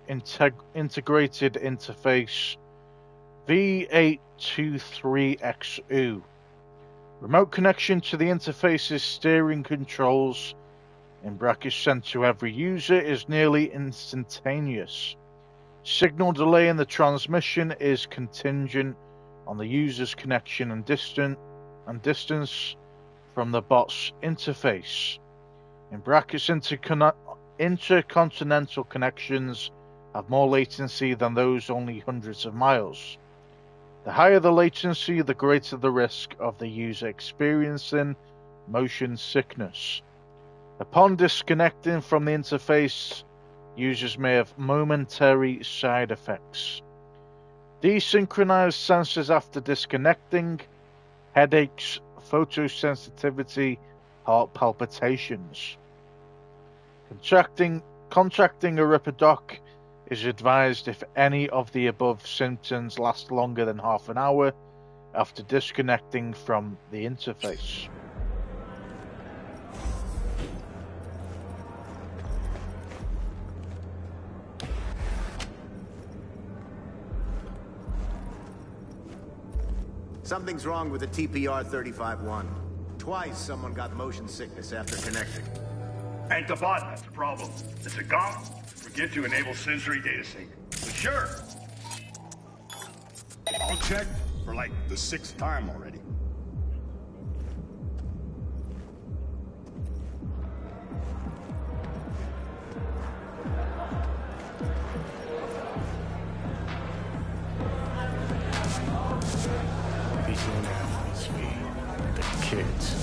integrated interface V823XU. Remote connection to the interface's steering controls in brackets sent to every user is nearly instantaneous. Signal delay in the transmission is contingent on the user's connection and distance from the bot's interface. In brackets, intercontinental connections have more latency than those only hundreds of miles. The higher the latency, the greater the risk of the user experiencing motion sickness. Upon disconnecting from the interface, users may have momentary side effects. Desynchronized sensors after disconnecting, headaches, photosensitivity, heart palpitations. Contacting a Ripper doc is advised if any of the above symptoms last longer than half an hour after disconnecting from the interface. Something's wrong with the TPR-35-1. Twice someone got motion sickness after connecting. Ain't the bot that's the problem. It's a gong. Forget to enable sensory data sync. But sure. I'll check for like the 6th time already. These young athletes, they're kids.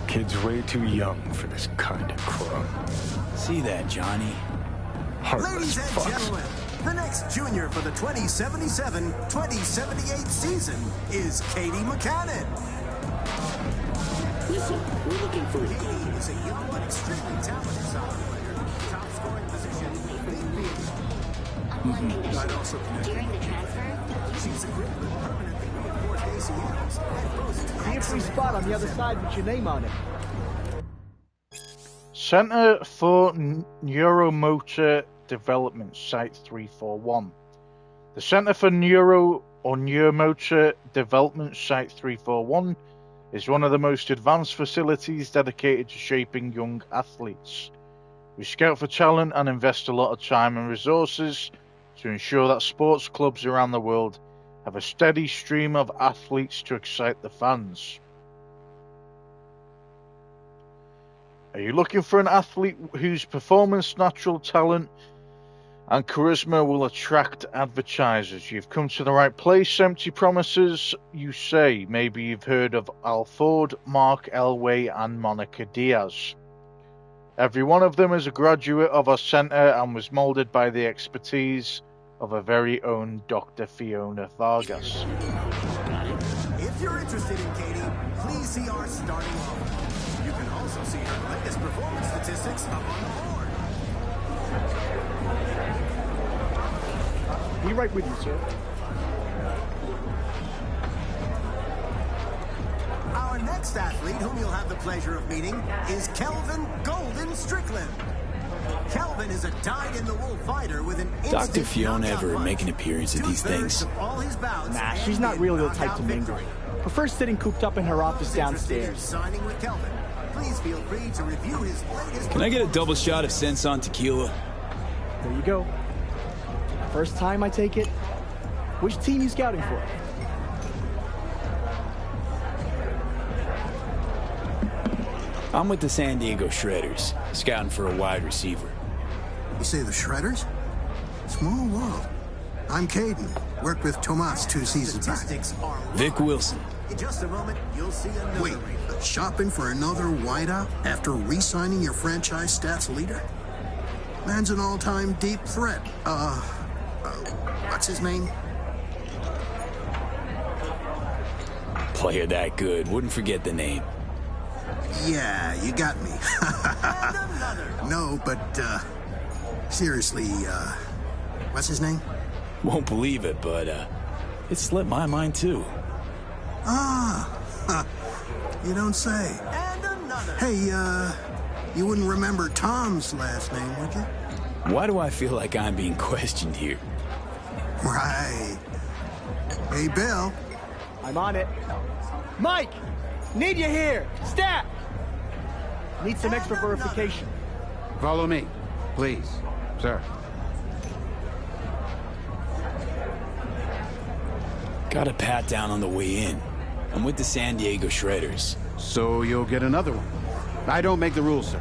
Kids way too young for this kind of crap. See that, Johnny? Ladies and gentlemen, the next junior for the 2077-2078 season is Katie McCannon. Listen, we're looking for Katie is a young but extremely talented soccer player. Top scoring position, I'd also connect. during the transfer. She's equipped with permanently reinforced ACLs and boasts See a free spot on the other side with your name on it. Center for Neuromotor Development, Site 341. The Center for Neuromotor Development, Site 341, is one of the most advanced facilities dedicated to shaping young athletes. We scout for talent and invest a lot of time and resources to ensure that sports clubs around the world have a steady stream of athletes to excite the fans. Are you looking for an athlete whose performance, natural talent, and charisma will attract advertisers? You've come to the right place. Empty promises, you say. Maybe you've heard of Al Ford, Mark Elway, and Monica Diaz. Every one of them is a graduate of our center and was molded by the expertise of our very own Dr. Fiona Vargas. If you're interested in Katie, please see our starting offer. You can also see her latest performance statistics up on the board. Be right with you, sir. Our next athlete, whom you'll have the pleasure of meeting, is Kelvin Golden Strickland. Kelvin is a dyed-in-the-wool fighter with an Dr. Fiona ever make an appearance at these things? Nah, she's not really the type to mingle. Prefers sitting cooped up in her office downstairs. Signing with Kelvin. Please feel free to review his latest. Can I get a double shot of Senson tequila? There you go. First time I take it. Which team you scouting for? I'm with the San Diego Shredders, scouting for a wide receiver. You say the Shredders? Small world. I'm Caden. Worked with Tomas 2 seasons back. Vic Wilson. In just a moment, you'll see another. Wait, shopping for another wideout after re-signing your franchise stats leader? Man's an all-time deep threat. What's his name? Player that good, wouldn't forget the name. Yeah, you got me. No, but, seriously, what's his name? Won't believe it, but, it slipped my mind too. You don't say. Hey, you wouldn't remember Tom's last name, would you? Why do I feel like I'm being questioned here? Right. Hey, Bill. I'm on it. Mike! Need you here! Stat! Need some extra verification. Follow me, please, sir. Got a pat down on the way in. I'm with the San Diego Shredders. So you'll get another one. I don't make the rules, sir.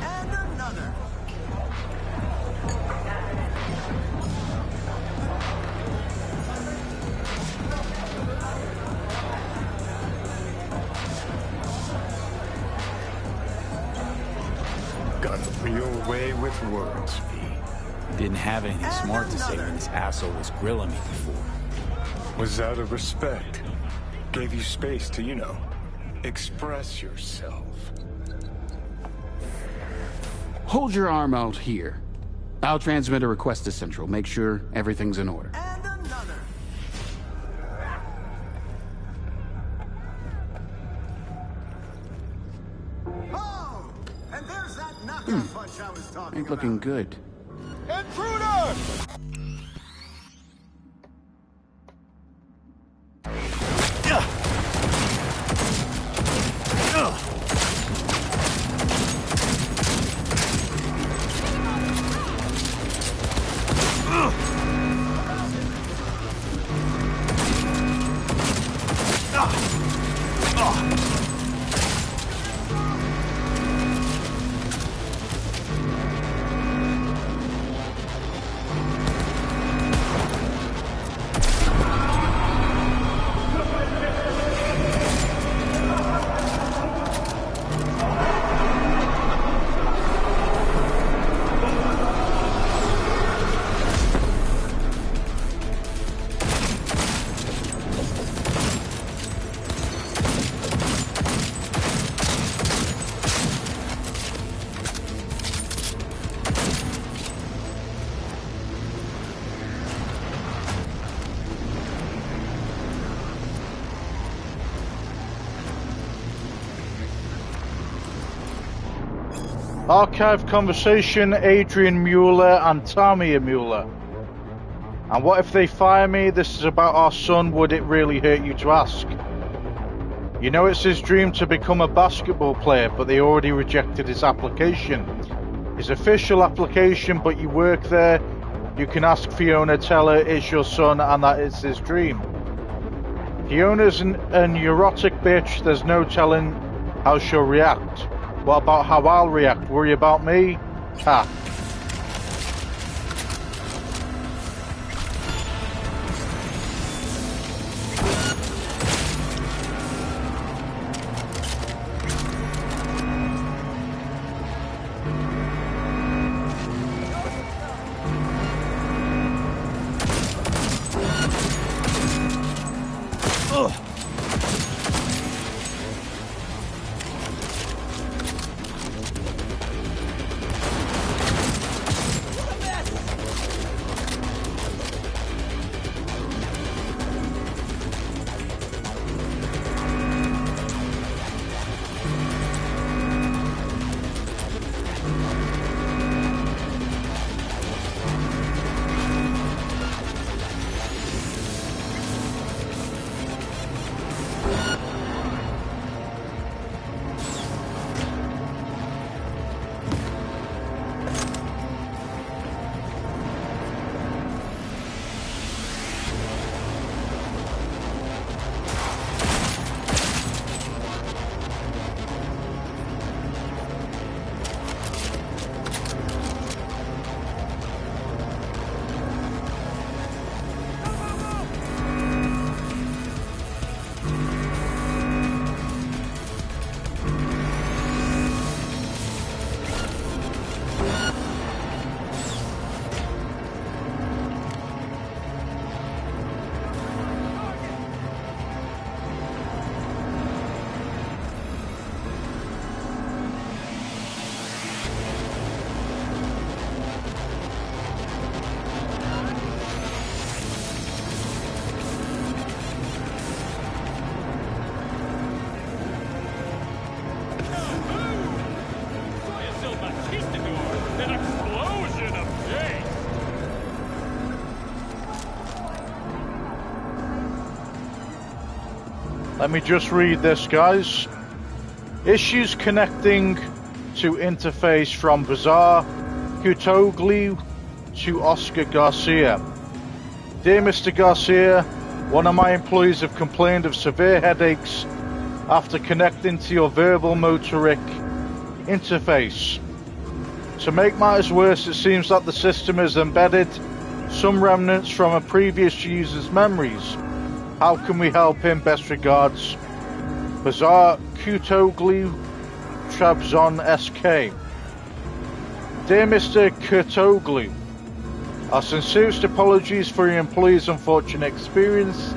And another. Got a real way with words, V. Didn't have anything smart to say when this asshole was grilling me before. Was out of respect. Gave you space to, you know, express yourself. Hold your arm out here. I'll transmit a request to Central. Make sure everything's in order. And another. Oh! And there's that knockout punch I was talking Ain't about. looking good. Intruder! Archive conversation, Adrian Mueller and Tamia Mueller. And what if they fire me? This is about our son. Would it really hurt you to ask? You know it's his dream to become a basketball player, but they already rejected his application. His official application, but you work there. You can ask Fiona, tell her it's your son and that it's his dream. Fiona's a neurotic bitch, there's no telling how she'll react. What about how I'll react? Worry about me? Ha. Let me just read this, guys. Issues connecting to interface from Bizarre Kutoglu to Oscar Garcia. Dear Mr. Garcia, one of my employees have complained of severe headaches after connecting to your verbal motoric interface. To make matters worse, it seems that the system has embedded some remnants from a previous user's memories. How can we help him? Best regards, Bizarre Kutoglu Trabzon SK. Dear Mr. Kutoglu, our sincerest apologies for your employee's unfortunate experience.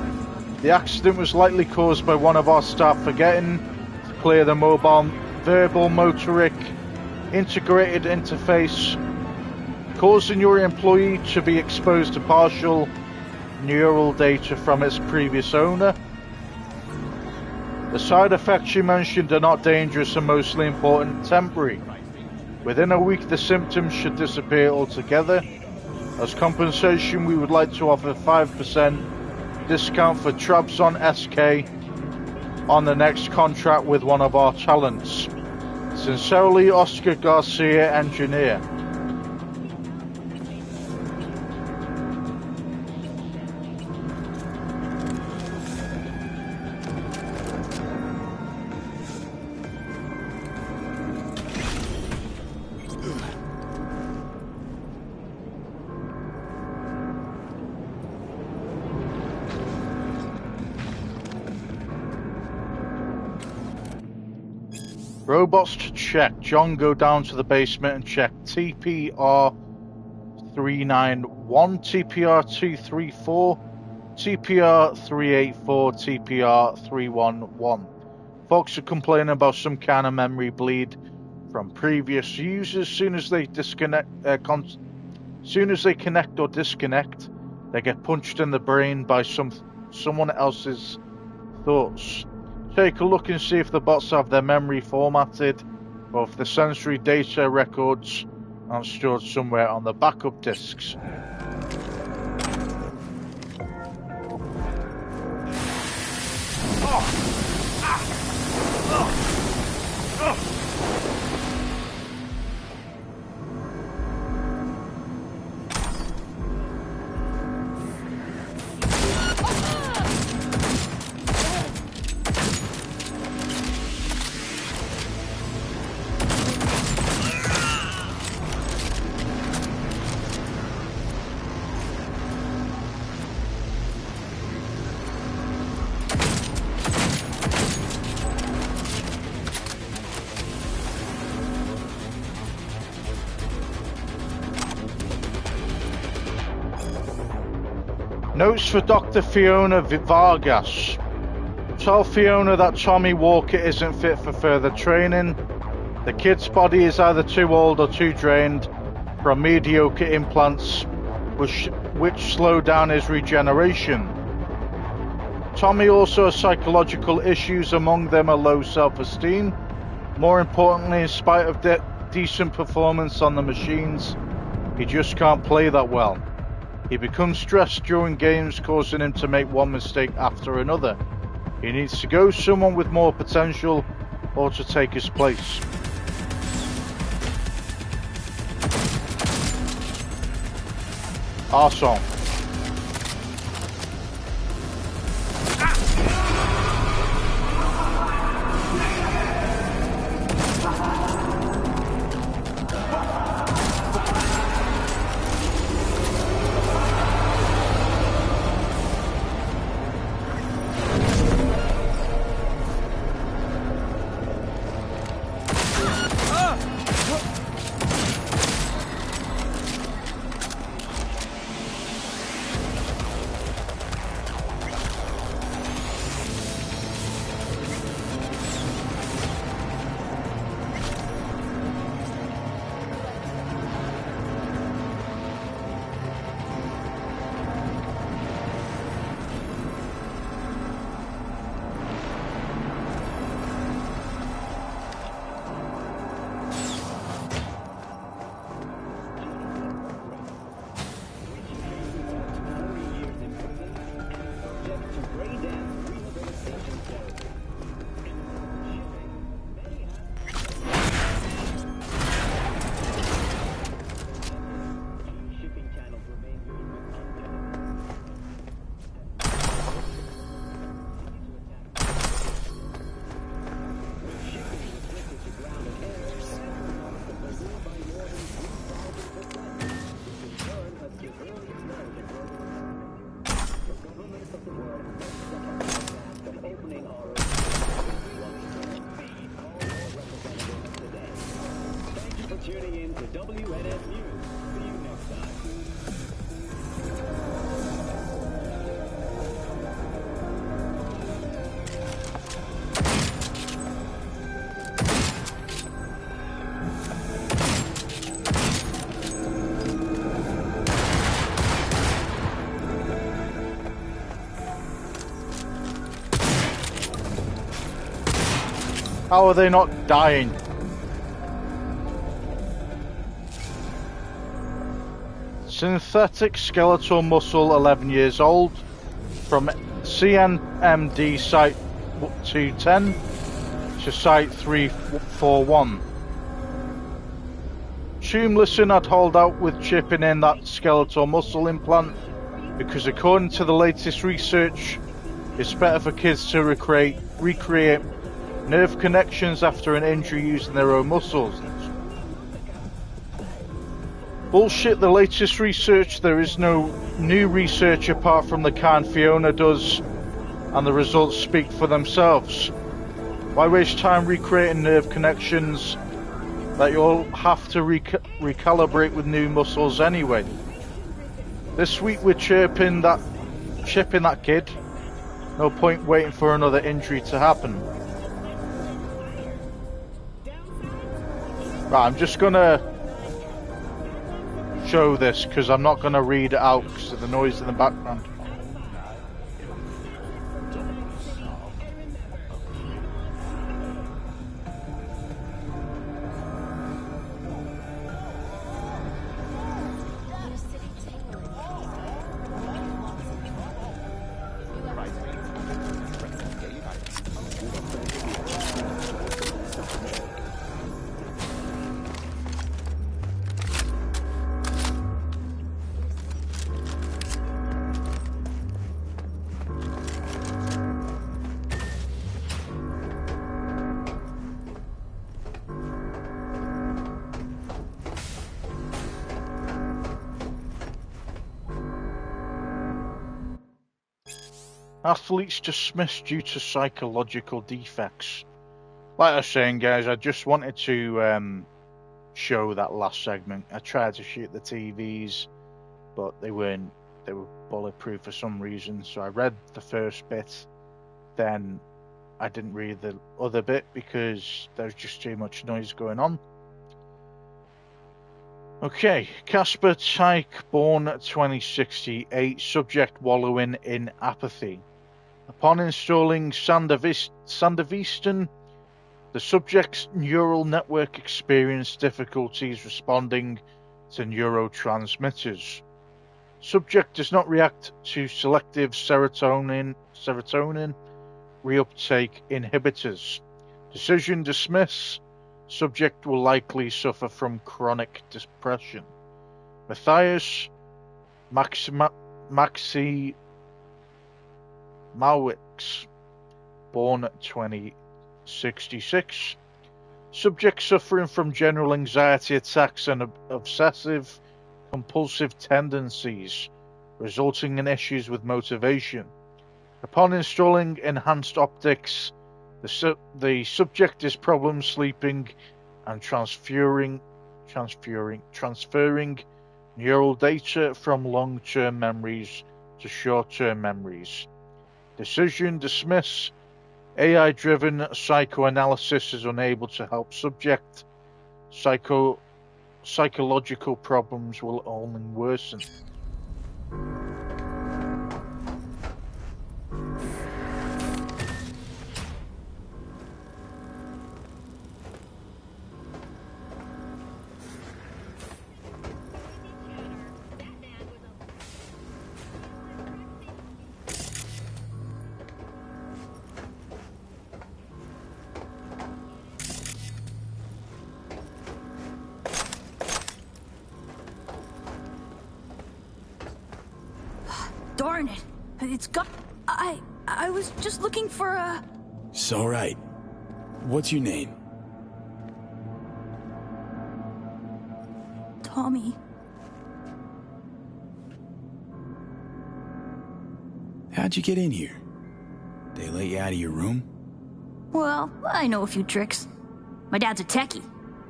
The accident was likely caused by one of our staff forgetting to clear the mobile verbal motoric integrated interface, causing your employee to be exposed to partial neural data from its previous owner. The side effects you mentioned are not dangerous and mostly important temporary. Within a week the symptoms should disappear altogether. As compensation, we would like to offer 5% discount for Trabzon SK on the next contract with one of our talents. Sincerely, Oscar Garcia, Engineer. Robots to check. John, go down to the basement and check TPR 391, TPR 234, TPR 384, TPR 311. Folks are complaining about some kind of memory bleed from previous users. Soon as they connect or disconnect, they get punched in the brain by someone else's thoughts. Take a look and see if the bots have their memory formatted, or if the sensory data records aren't stored somewhere on the backup disks. Notes for Dr. Fiona Vargas. Tell Fiona that Tommy Walker isn't fit for further training. The kid's body is either too old or too drained from mediocre implants, which slow down his regeneration. Tommy also has psychological issues, among them a low self-esteem. More importantly, in spite of decent performance on the machines, he just can't play that well. He becomes stressed during games, causing him to make one mistake after another. He needs to go someone with more potential or to take his place. Awesome. How are they not dying? Synthetic skeletal muscle, 11 years old, from CNMD Site 210 to Site 341. Tomblinson had hauled out with chipping in that skeletal muscle implant because, according to the latest research, it's better for kids to recreate nerve connections after an injury using their own muscles. Bullshit, the latest research. There is no new research apart from the kind Fiona does, and the results speak for themselves. Why waste time recreating nerve connections that you'll have to recalibrate with new muscles anyway? This week we're chipping that kid. No point waiting for another injury to happen. Right, I'm just gonna show this because I'm not gonna read it out because of the noise in the background. Athletes dismissed due to psychological defects. Like I was saying, guys, I just wanted to show that last segment. I tried to shoot the TVs, but they were bulletproof for some reason. So I read the first bit, then I didn't read the other bit because there's just too much noise going on. Okay, Casper Tyke, born 2068, subject wallowing in apathy. Upon installing Sandevistan, the subject's neural network experienced difficulties responding to neurotransmitters. Subject does not react to selective serotonin reuptake inhibitors. Decision dismiss. Subject will likely suffer from chronic depression. Matthias Maximowicz, born 2066. Subject suffering from general anxiety attacks and obsessive compulsive tendencies, resulting in issues with motivation. Upon installing enhanced optics, the subject is problem sleeping and transferring neural data from long-term memories to short-term memories. Decision dismiss. AI-driven psychoanalysis is unable to help subject. Psychological problems will only worsen. Darn it. It's got... I was just looking for a... It's all right. What's your name? Tommy. How'd you get in here? They let you out of your room? Well, I know a few tricks. My dad's a techie.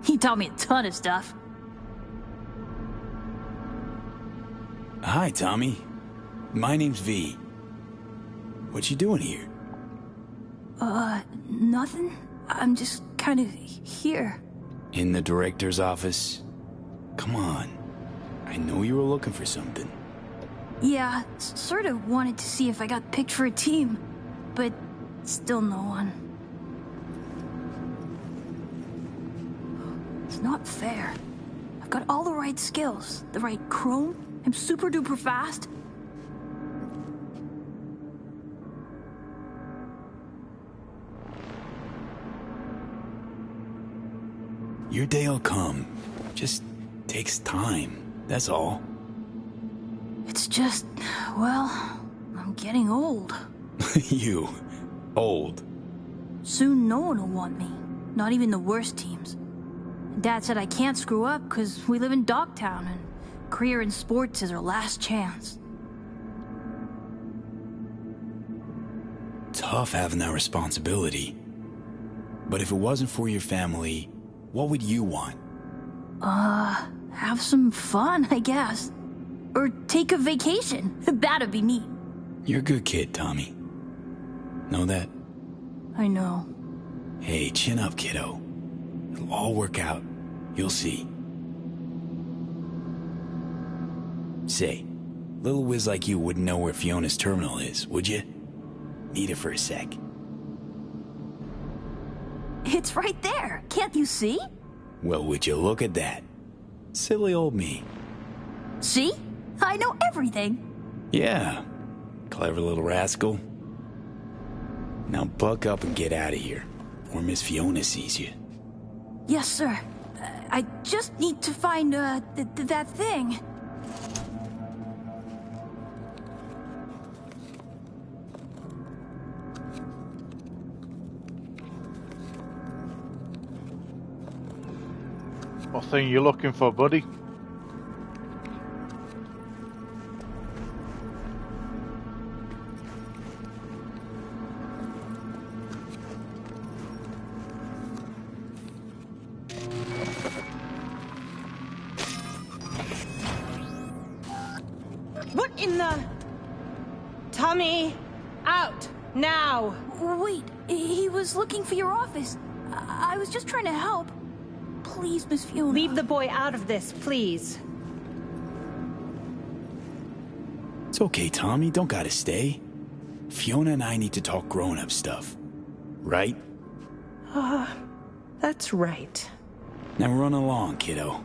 He taught me a ton of stuff. Hi, Tommy. My name's V. What you doing here? Nothing. I'm just kind of here. In the director's office? Come on. I know you were looking for something. Yeah, sort of wanted to see if I got picked for a team, but still no one. It's not fair. I've got all the right skills, the right chrome. I'm super duper fast. Your day'll come. Just takes time, that's all. It's just, well, I'm getting old. You, old. Soon no one will want me. Not even the worst teams. Dad said I can't screw up because we live in Dogtown and career in sports is our last chance. Tough having that responsibility. But if it wasn't for your family, what would you want? Have some fun, I guess. Or take a vacation. That'd be neat. You're a good kid, Tommy. Know that? I know. Hey, chin up, kiddo. It'll all work out. You'll see. Say, little whiz like you wouldn't know where Fiona's terminal is, would you? Need it for a sec. It's right there. Can't you see? Well, would you look at that? Silly old me. See? I know everything. Yeah. Clever little rascal. Now buck up and get out of here, or Miss Fiona sees you. Yes, sir. I just need to find, that thing. What thing you looking for, buddy? What in the... Tommy, out, now. Wait, he was looking for your office. I was just trying to help. Please, Miss Fiona. Leave the boy out of this, please. It's okay, Tommy. Don't gotta stay. Fiona and I need to talk grown-up stuff. Right? That's right. Now run along, kiddo.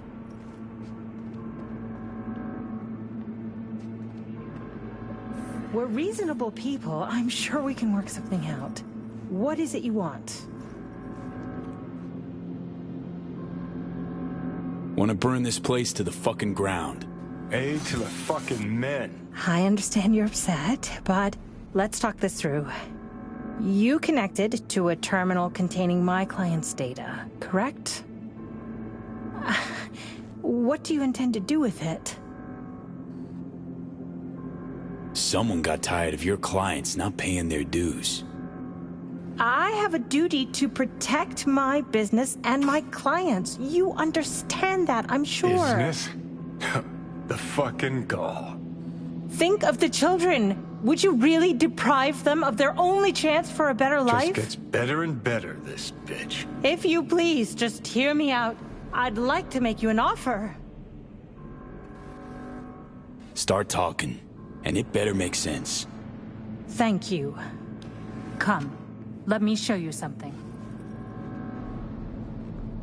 We're reasonable people. I'm sure we can work something out. What is it you want? Want to burn this place to the fucking ground. A to the fucking men. I understand you're upset, but let's talk this through. You connected to a terminal containing my client's data, correct? What do you intend to do with it? Someone got tired of your clients not paying their dues. I have a duty to protect my business and my clients. You understand that, I'm sure. Business? The fucking gall. Think of the children. Would you really deprive them of their only chance for a better life? Just gets better and better, this bitch. If you please, just hear me out. I'd like to make you an offer. Start talking, and it better make sense. Thank you. Come, let me show you something.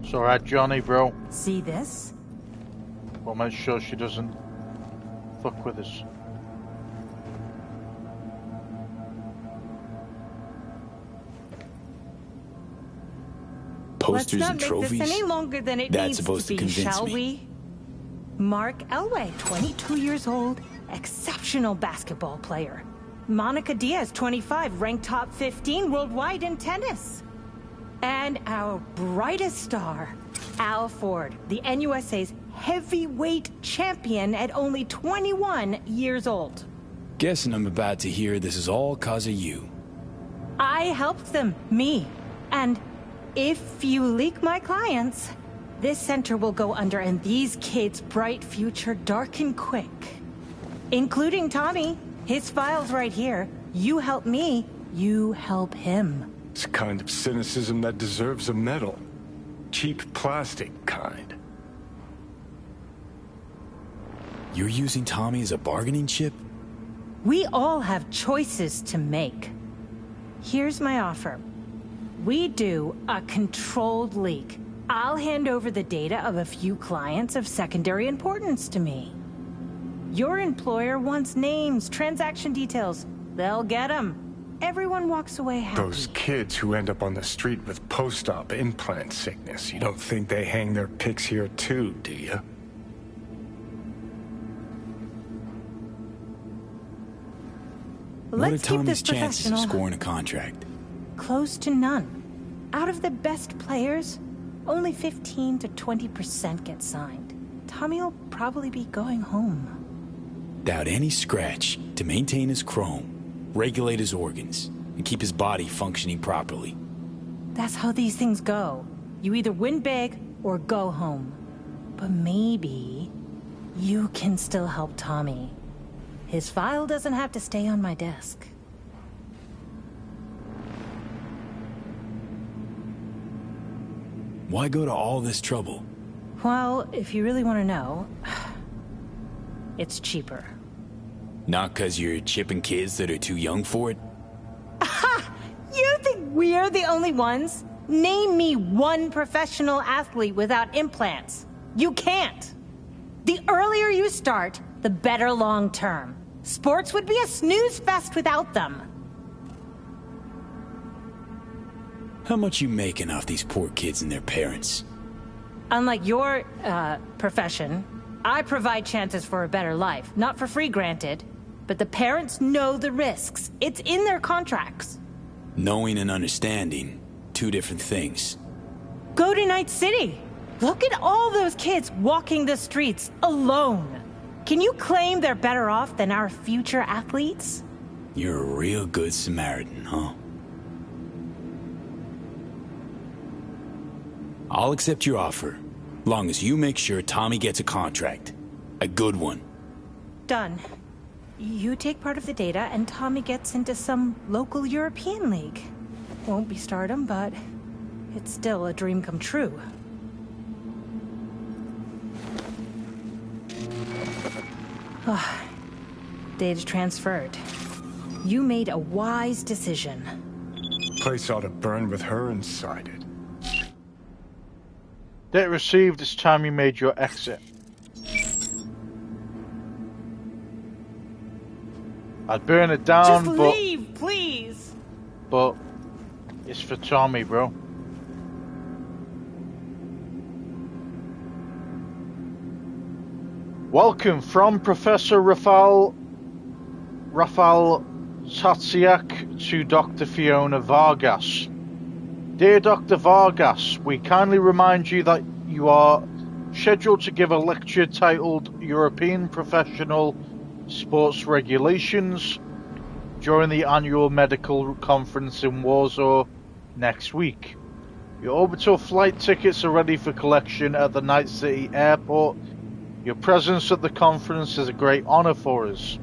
It's alright, Johnny, bro. See this? We'll make sure she doesn't fuck with us. Posters Let's and not make trophies? this any longer than it That's needs supposed to to be, convince shall me. we? Mark Elway, 22 years old, exceptional basketball player. Monica Diaz, 25, ranked top 15 worldwide in tennis. And our brightest star, Al Ford, the NUSA's heavyweight champion at only 21 years old. Guessing I'm about to hear this is all cause of you. I helped them, me. And if you leak my clients, this center will go under and these kids' bright future darken quick. Including Tommy. His file's right here. You help me, you help him. It's a kind of cynicism that deserves a medal. Cheap plastic kind. You're using Tommy as a bargaining chip? We all have choices to make. Here's my offer. We do a controlled leak. I'll hand over the data of a few clients of secondary importance to me. Your employer wants names, transaction details. They'll get them. Everyone walks away happy. Those kids who end up on the street with post-op implant sickness, you don't think they hang their pics here too, do you? What are Let's keep this Tommy's chances of professional. scoring a contract? Close to none. Out of the best players, only 15 to 20% get signed. Tommy will probably be going home. Without any scratch, to maintain his chrome, regulate his organs, and keep his body functioning properly. That's how these things go. You either win big or go home. But maybe you can still help Tommy. His file doesn't have to stay on my desk. Why go to all this trouble? Well, if you really want to know, it's cheaper. Not 'cause you're chipping kids that are too young for it? You think we're the only ones? Name me one professional athlete without implants. You can't. The earlier you start, the better long term. Sports would be a snooze fest without them. How much you making off these poor kids and their parents? Unlike your, profession, I provide chances for a better life. Not for free, granted. But the parents know the risks. It's in their contracts. Knowing and understanding, two different things. Go to Night City. Look at all those kids walking the streets alone. Can you claim they're better off than our future athletes? You're a real good Samaritan, huh? I'll accept your offer, long as you make sure Tommy gets a contract. A good one. Done. You take part of the data and Tommy gets into some local European league. Won't be stardom, but it's still a dream come true. Data transferred. You made a wise decision. Place ought to burn with her inside it. Data received. It's time you made your exit. I'd burn it down, Just leave, please. But it's for Tommy, bro. Welcome from Professor Rafael Tatsiak to Dr. Fiona Vargas. Dear Dr. Vargas, we kindly remind you that you are scheduled to give a lecture titled European Professional Sports Regulations during the annual medical conference in Warsaw next week. Your orbital flight tickets are ready for collection at the Night City Airport. Your presence at the conference is a great honor for us.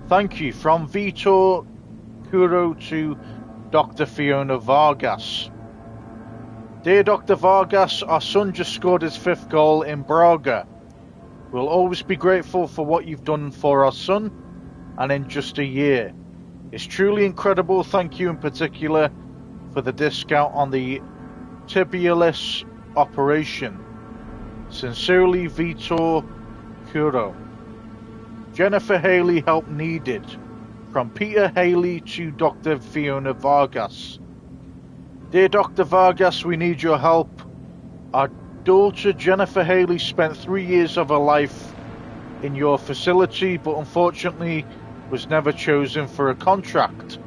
Thank you from Vitor Kuro to Dr. Fiona Vargas. Dear Dr. Vargas, our son just scored his 5th goal in Braga. We'll always be grateful for what you've done for our son, and in just a year. It's truly incredible. Thank you in particular for the discount on the tibialis operation. Sincerely, Vitor Kuro. Jennifer Haley, help needed. From Peter Haley to Dr. Fiona Vargas. Dear Dr. Vargas, we need your help. Our daughter Jennifer Haley spent 3 years of her life in your facility, but unfortunately was never chosen for a contract.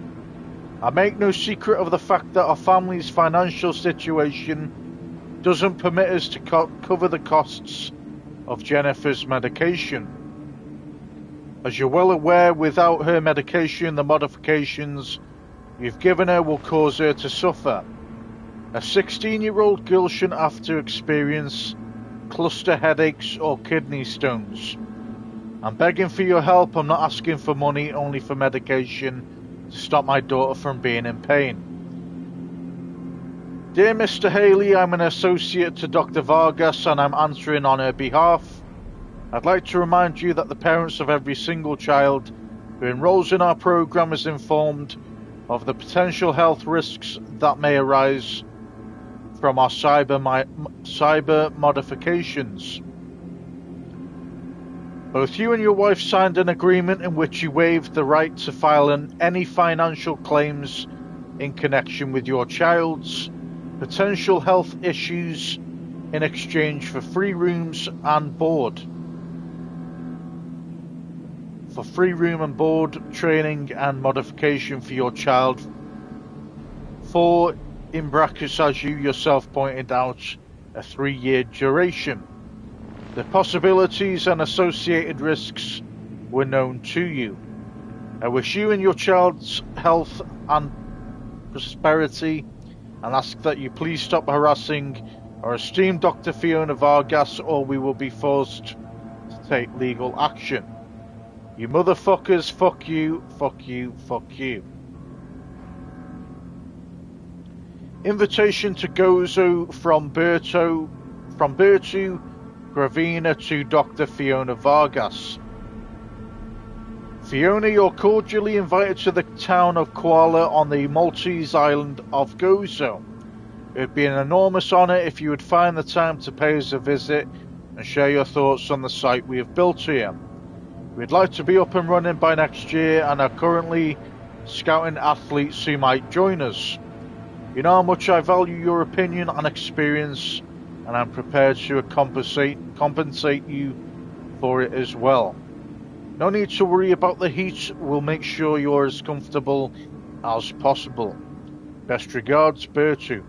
I make no secret of the fact that our family's financial situation doesn't permit us to cover the costs of Jennifer's medication. As you're well aware, without her medication, the modifications you've given her will cause her to suffer. A 16-year-old girl shouldn't have to experience cluster headaches or kidney stones. I'm begging for your help. I'm not asking for money, only for medication to stop my daughter from being in pain. Dear Mr. Haley, I'm an associate to Dr. Vargas and I'm answering on her behalf. I'd like to remind you that the parents of every single child who enrolls in our program is informed of the potential health risks that may arise from our cyber modifications. Both you and your wife signed an agreement in which you waived the right to file any financial claims in connection with your child's potential health issues in exchange for free rooms and board. For free room and board, training and modification for your child for, in brackets as you yourself pointed out, a 3-year duration. The possibilities and associated risks were known to you. I wish you and your child's health and prosperity and ask that you please stop harassing our esteemed Dr. Fiona Vargas or we will be forced to take legal action. You motherfuckers, fuck you, fuck you, fuck you. Invitation to Gozo from Bertu Gravina to Dr. Fiona Vargas. Fiona, you're cordially invited to the town of Koala on the Maltese island of Gozo. It would be an enormous honour if you would find the time to pay us a visit and share your thoughts on the site we have built here. We'd like to be up and running by next year and are currently scouting athletes who might join us. You know how much I value your opinion and experience, and I'm prepared to compensate you for it as well. No need to worry about the heat. We'll make sure you're as comfortable as possible. Best regards, Bertu.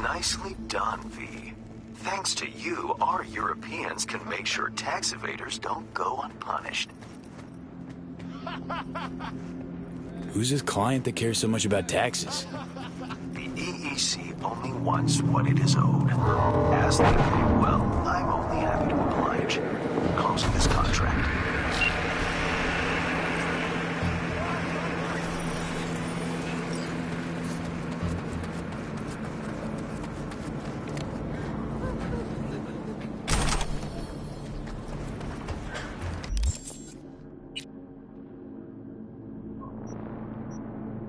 Nicely done, V. Thanks to you, our Europeans can make sure tax evaders don't go unpunished. Who's this client that cares so much about taxes? The EEC only wants what it is owed. As they pay well, I'm only happy to oblige. Closing this contract.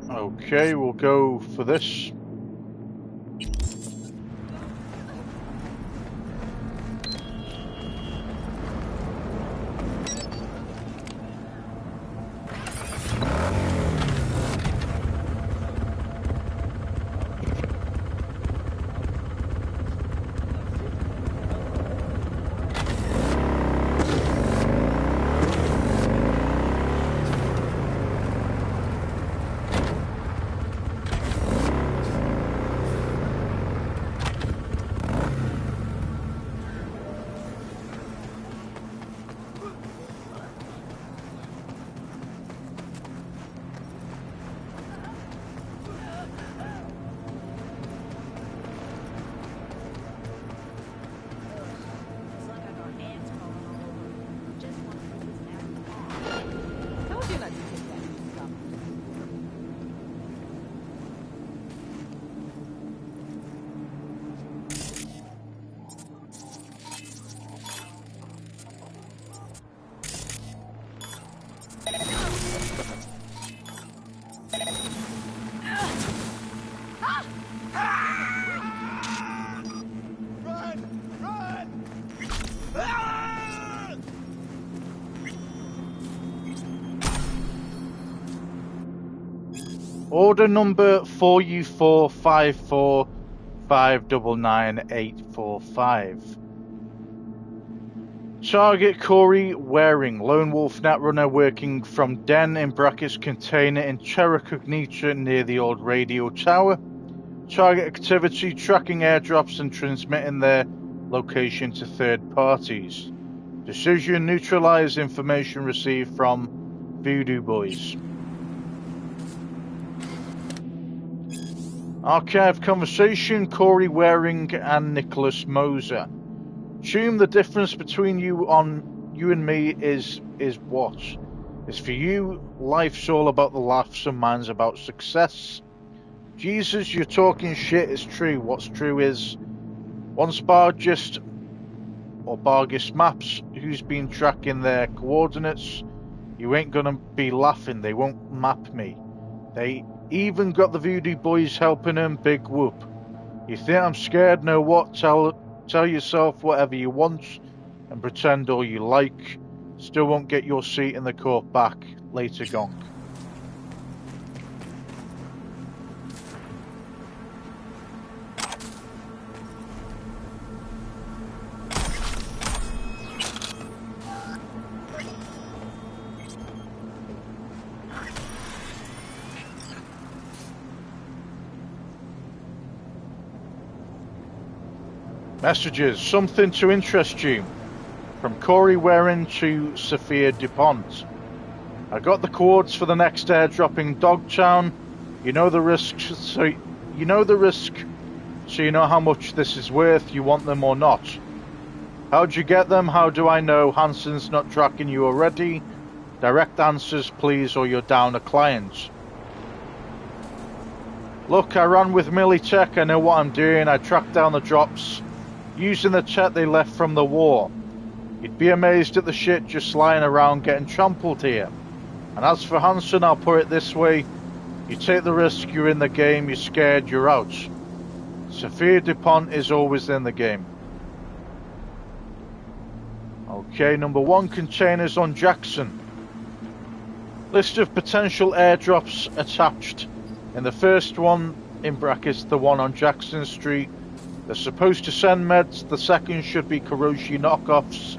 Okay, we'll go for this. Order number 4U4545999845. Target Corey Waring, Lone Wolf Netrunner working from Den in brackets container in Terra Cognita near the old radio tower. Target activity, tracking airdrops and transmitting their location to third parties. Decision, neutralize information received from Voodoo Boys. Archive conversation, Corey Waring and Nicholas Moser. Choom, the difference between you and me is what? Is for you, life's all about the laughs and mine's about success. Jesus, you're talking shit, it's true. What's true is, once Bargist maps who's been tracking their coordinates, you ain't gonna be laughing, they won't map me. They even got the Voodoo Boys helping them, big whoop. You think I'm scared? Know what? Tell yourself whatever you want and pretend all you like. Still won't get your seat in the court back. Later, Gonk. Messages. Something to interest you. From Corey Waring to Sophia DuPont. I got the coords for the next airdrop in Dogtown. You know the risk, so you know how much this is worth. You want them or not? How'd you get them? How do I know Hansen's not tracking you already? Direct answers, please, or you're down a client. Look, I ran with Militech. I know what I'm doing. I tracked down the drops using the tech they left from the war. You'd be amazed at the shit just lying around getting trampled here. And as for Hansen, I'll put it this way. You take the risk, you're in the game. You're scared, you're out. Sophia DuPont is always in the game. Okay, number 1, containers on Jackson. List of potential airdrops attached. In the first one, in brackets, the one on Jackson Street, they're supposed to send meds. The second should be Kuroshi knockoffs.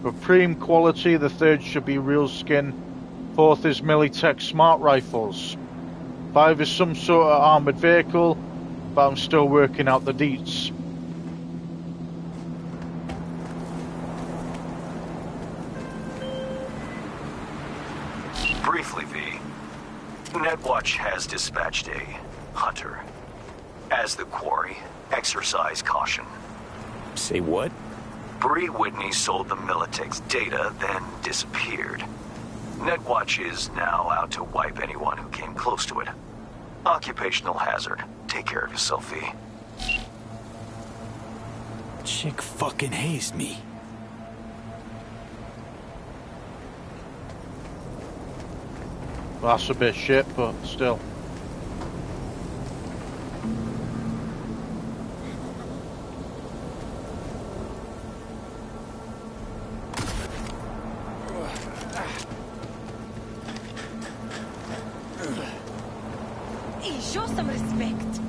Supreme quality. The third should be real skin. Fourth is Militech smart rifles. 5 is some sort of armored vehicle, but I'm still working out the deets. Briefly, V. Netwatch has dispatched a hunter. As the quarry, exercise caution. Say what? Bree Whitney sold the Militech's data, then disappeared. Netwatch is now out to wipe anyone who came close to it. Occupational hazard. Take care of yourself, V. Chick fucking hazed me. Well, that's a bit shit, but still. Show some respect.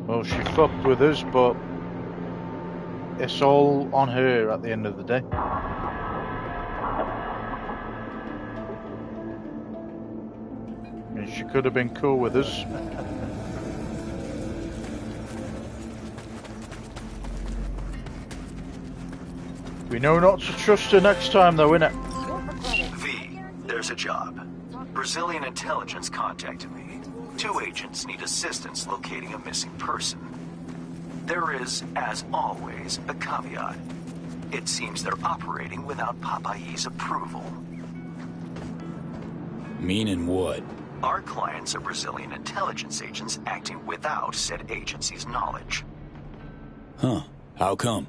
Well, she fucked with us, but it's all on her at the end of the day. And she could have been cool with us. We know not to trust her next time, though, innit? V, there's a job. Brazilian intelligence contacted me. 2 agents need assistance locating a missing person. There is, as always, a caveat. It seems they're operating without Papayi's approval. Meaning what? Our clients are Brazilian intelligence agents acting without said agency's knowledge. Huh. How come?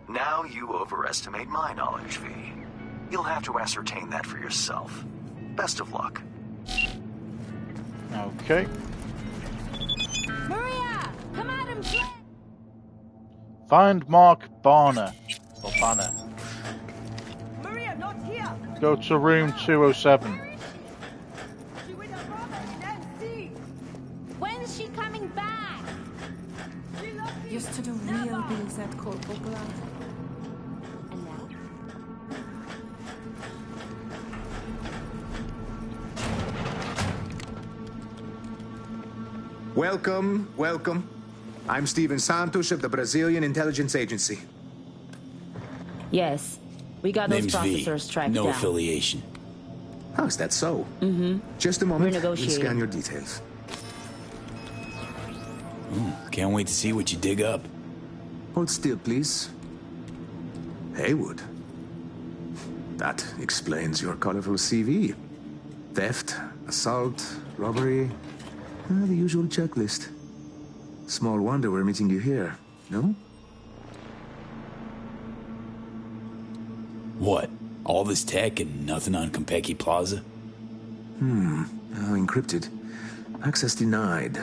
Now you overestimate my knowledge, V. You'll have to ascertain that for yourself. Best of luck. Okay. Maria, come at him, Find Mark Barner. Or Banner. Maria, not here. Go to room 207. When's she coming back? Used to do real deals at Corporal Glass. And now? Welcome, welcome. I'm Steven Santos of the Brazilian Intelligence Agency. Yes, we got those Name's processors V. tracked No down. affiliation. Oh, is that so? Mm-hmm. Just a moment. We're negotiating. We'll scan your details. Can't wait to see what you dig up. Hold still, please. Haywood. That explains your colorful CV. Theft, assault, robbery. The usual checklist. Small wonder we're meeting you here, no? What? All this tech and nothing on Compeki Plaza? Encrypted. Access denied.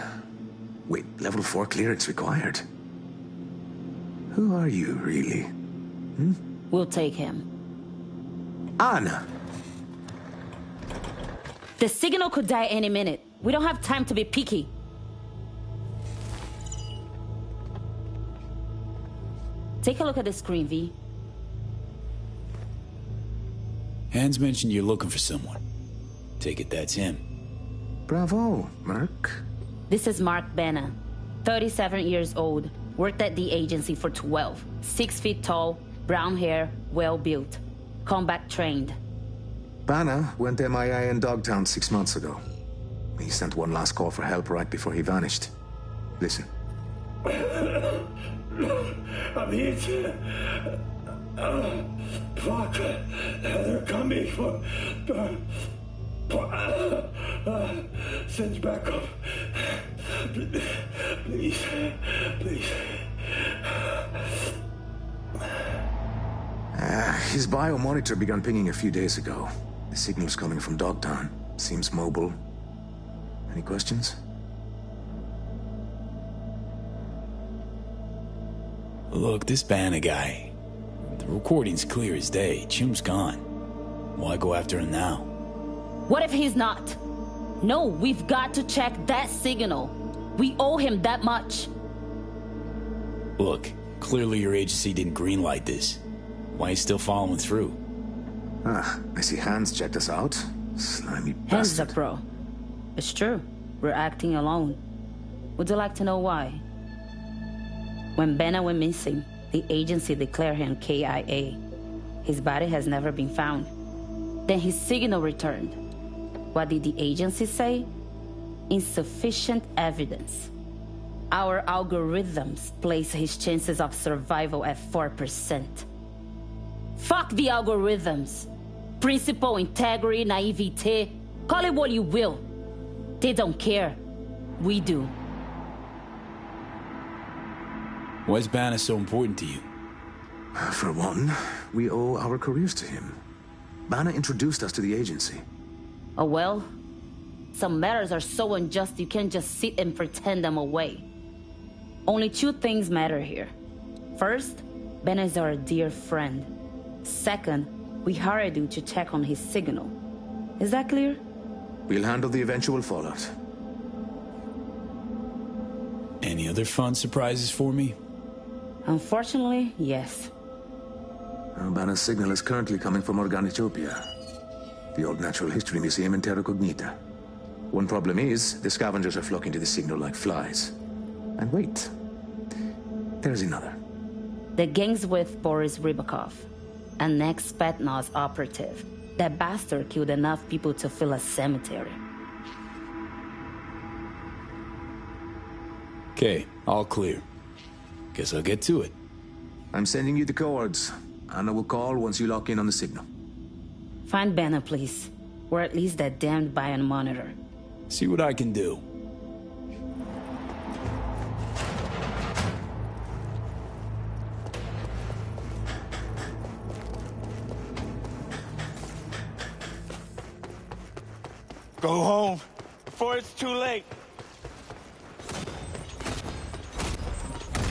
Wait, level 4 clearance required. Who are you, really? We'll take him. Anna! The signal could die any minute. We don't have time to be picky. Take a look at the screen, V. Hans mentioned you're looking for someone. Take it that's him. Bravo, Mark. This is Mark Benna, 37 years old, worked at the agency for 12, 6 feet tall, brown hair, well-built, combat trained. Banner went MIA in Dogtown 6 months ago. He sent one last call for help right before he vanished. Listen. I'm here. Fuck. They're coming for... Send back up. Please. Please. His biomonitor began pinging a few days ago. The signal's coming from Dogtown. Seems mobile. Any questions? Look, this Banner guy. The recording's clear as day. Chum's gone. Why go after him now? What if he's not? No, we've got to check that signal. We owe him that much. Look, clearly your agency didn't greenlight this. Why are you still following through? I see Hans checked us out. Slimy Hans is a bastard. pro. It's true. We're acting alone. Would you like to know why? When Benna went missing, the agency declared him KIA. His body has never been found. Then his signal returned. What did the agency say? Insufficient evidence. Our algorithms place his chances of survival at 4%. Fuck the algorithms. Principle, integrity, naivete. Call it what you will. They don't care. We do. Why is Banner so important to you? For one, we owe our careers to him. Banner introduced us to the agency. Oh well? Some matters are so unjust you can't just sit and pretend them away. Only 2 things matter here. First, Ben is our dear friend. Second, we hired you to check on his signal. Is that clear? We'll handle the eventual fallout. Any other fun surprises for me? Unfortunately, yes. Banner's signal is currently coming from Organitopia, the old Natural History Museum in Terra Cognita. One problem is, the scavengers are flocking to the signal like flies. And wait, there's another. The gang's with Boris Rybakov, an ex-Spetsnaz operative. That bastard killed enough people to fill a cemetery. Okay, all clear. Guess I'll get to it. I'm sending you the coords. Anna will call once you lock in on the signal. Find Banner, please. Or at least that damned bion monitor. See what I can do. Go home before it's too late.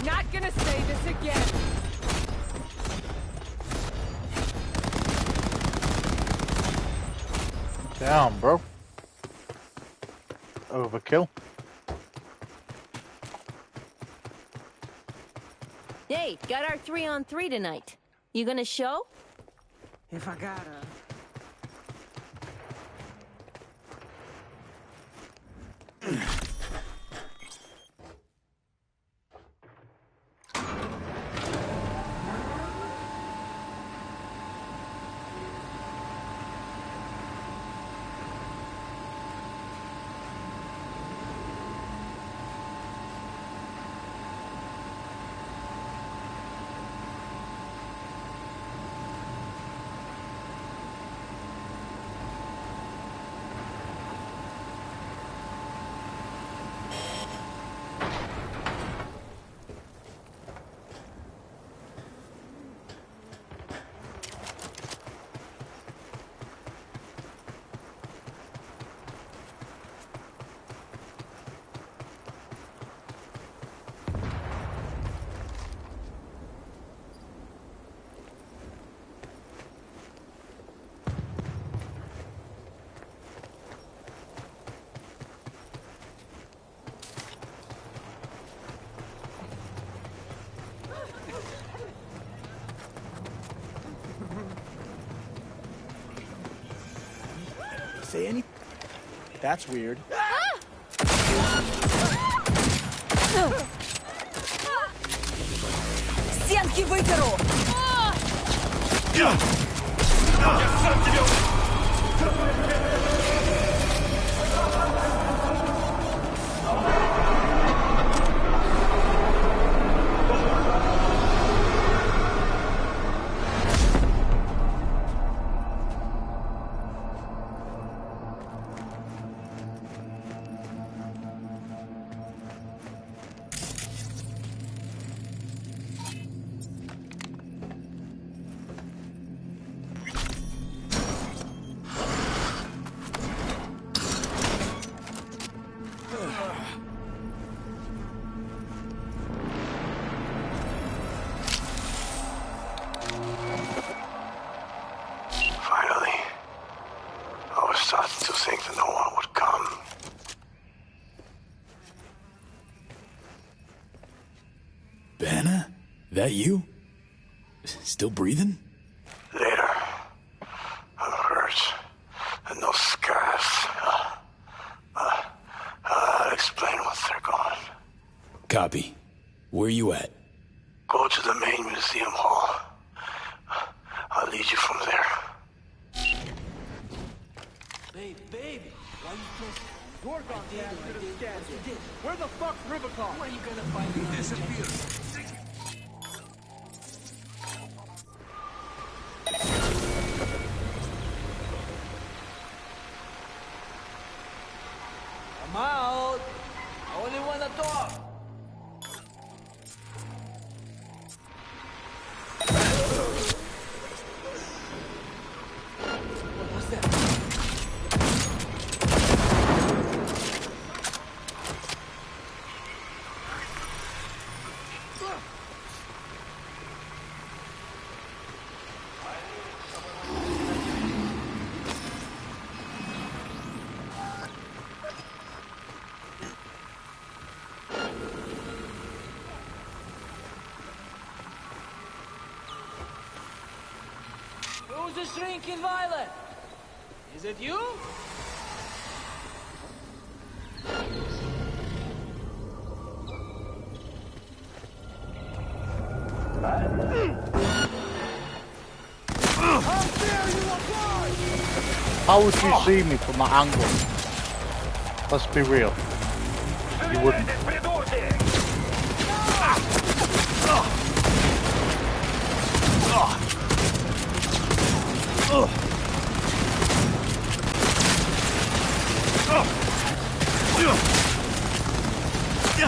Not gonna say this again. Down, bro. Overkill. Hey, got our 3-on-3 tonight. You gonna show? If I gotta. Say any? That's weird. Стенки выдеру! Finally. I was starting to think that no one would come. Banner? That you? Still breathing? Later. I'm hurt. And those scars. I'll explain once they're gone. Copy. Where you at? Go to the main museum hall. I'll lead you from there. Babe, why you close? You're gone after the scandal. Where the fuck's Rubicon? Where are you gonna find me? Disappeared. I'm out. I only wanna talk. What was that? Who's the shrinking violet? Is it you? How would you see me from that angle? Let's be real. You wouldn't. Ugh.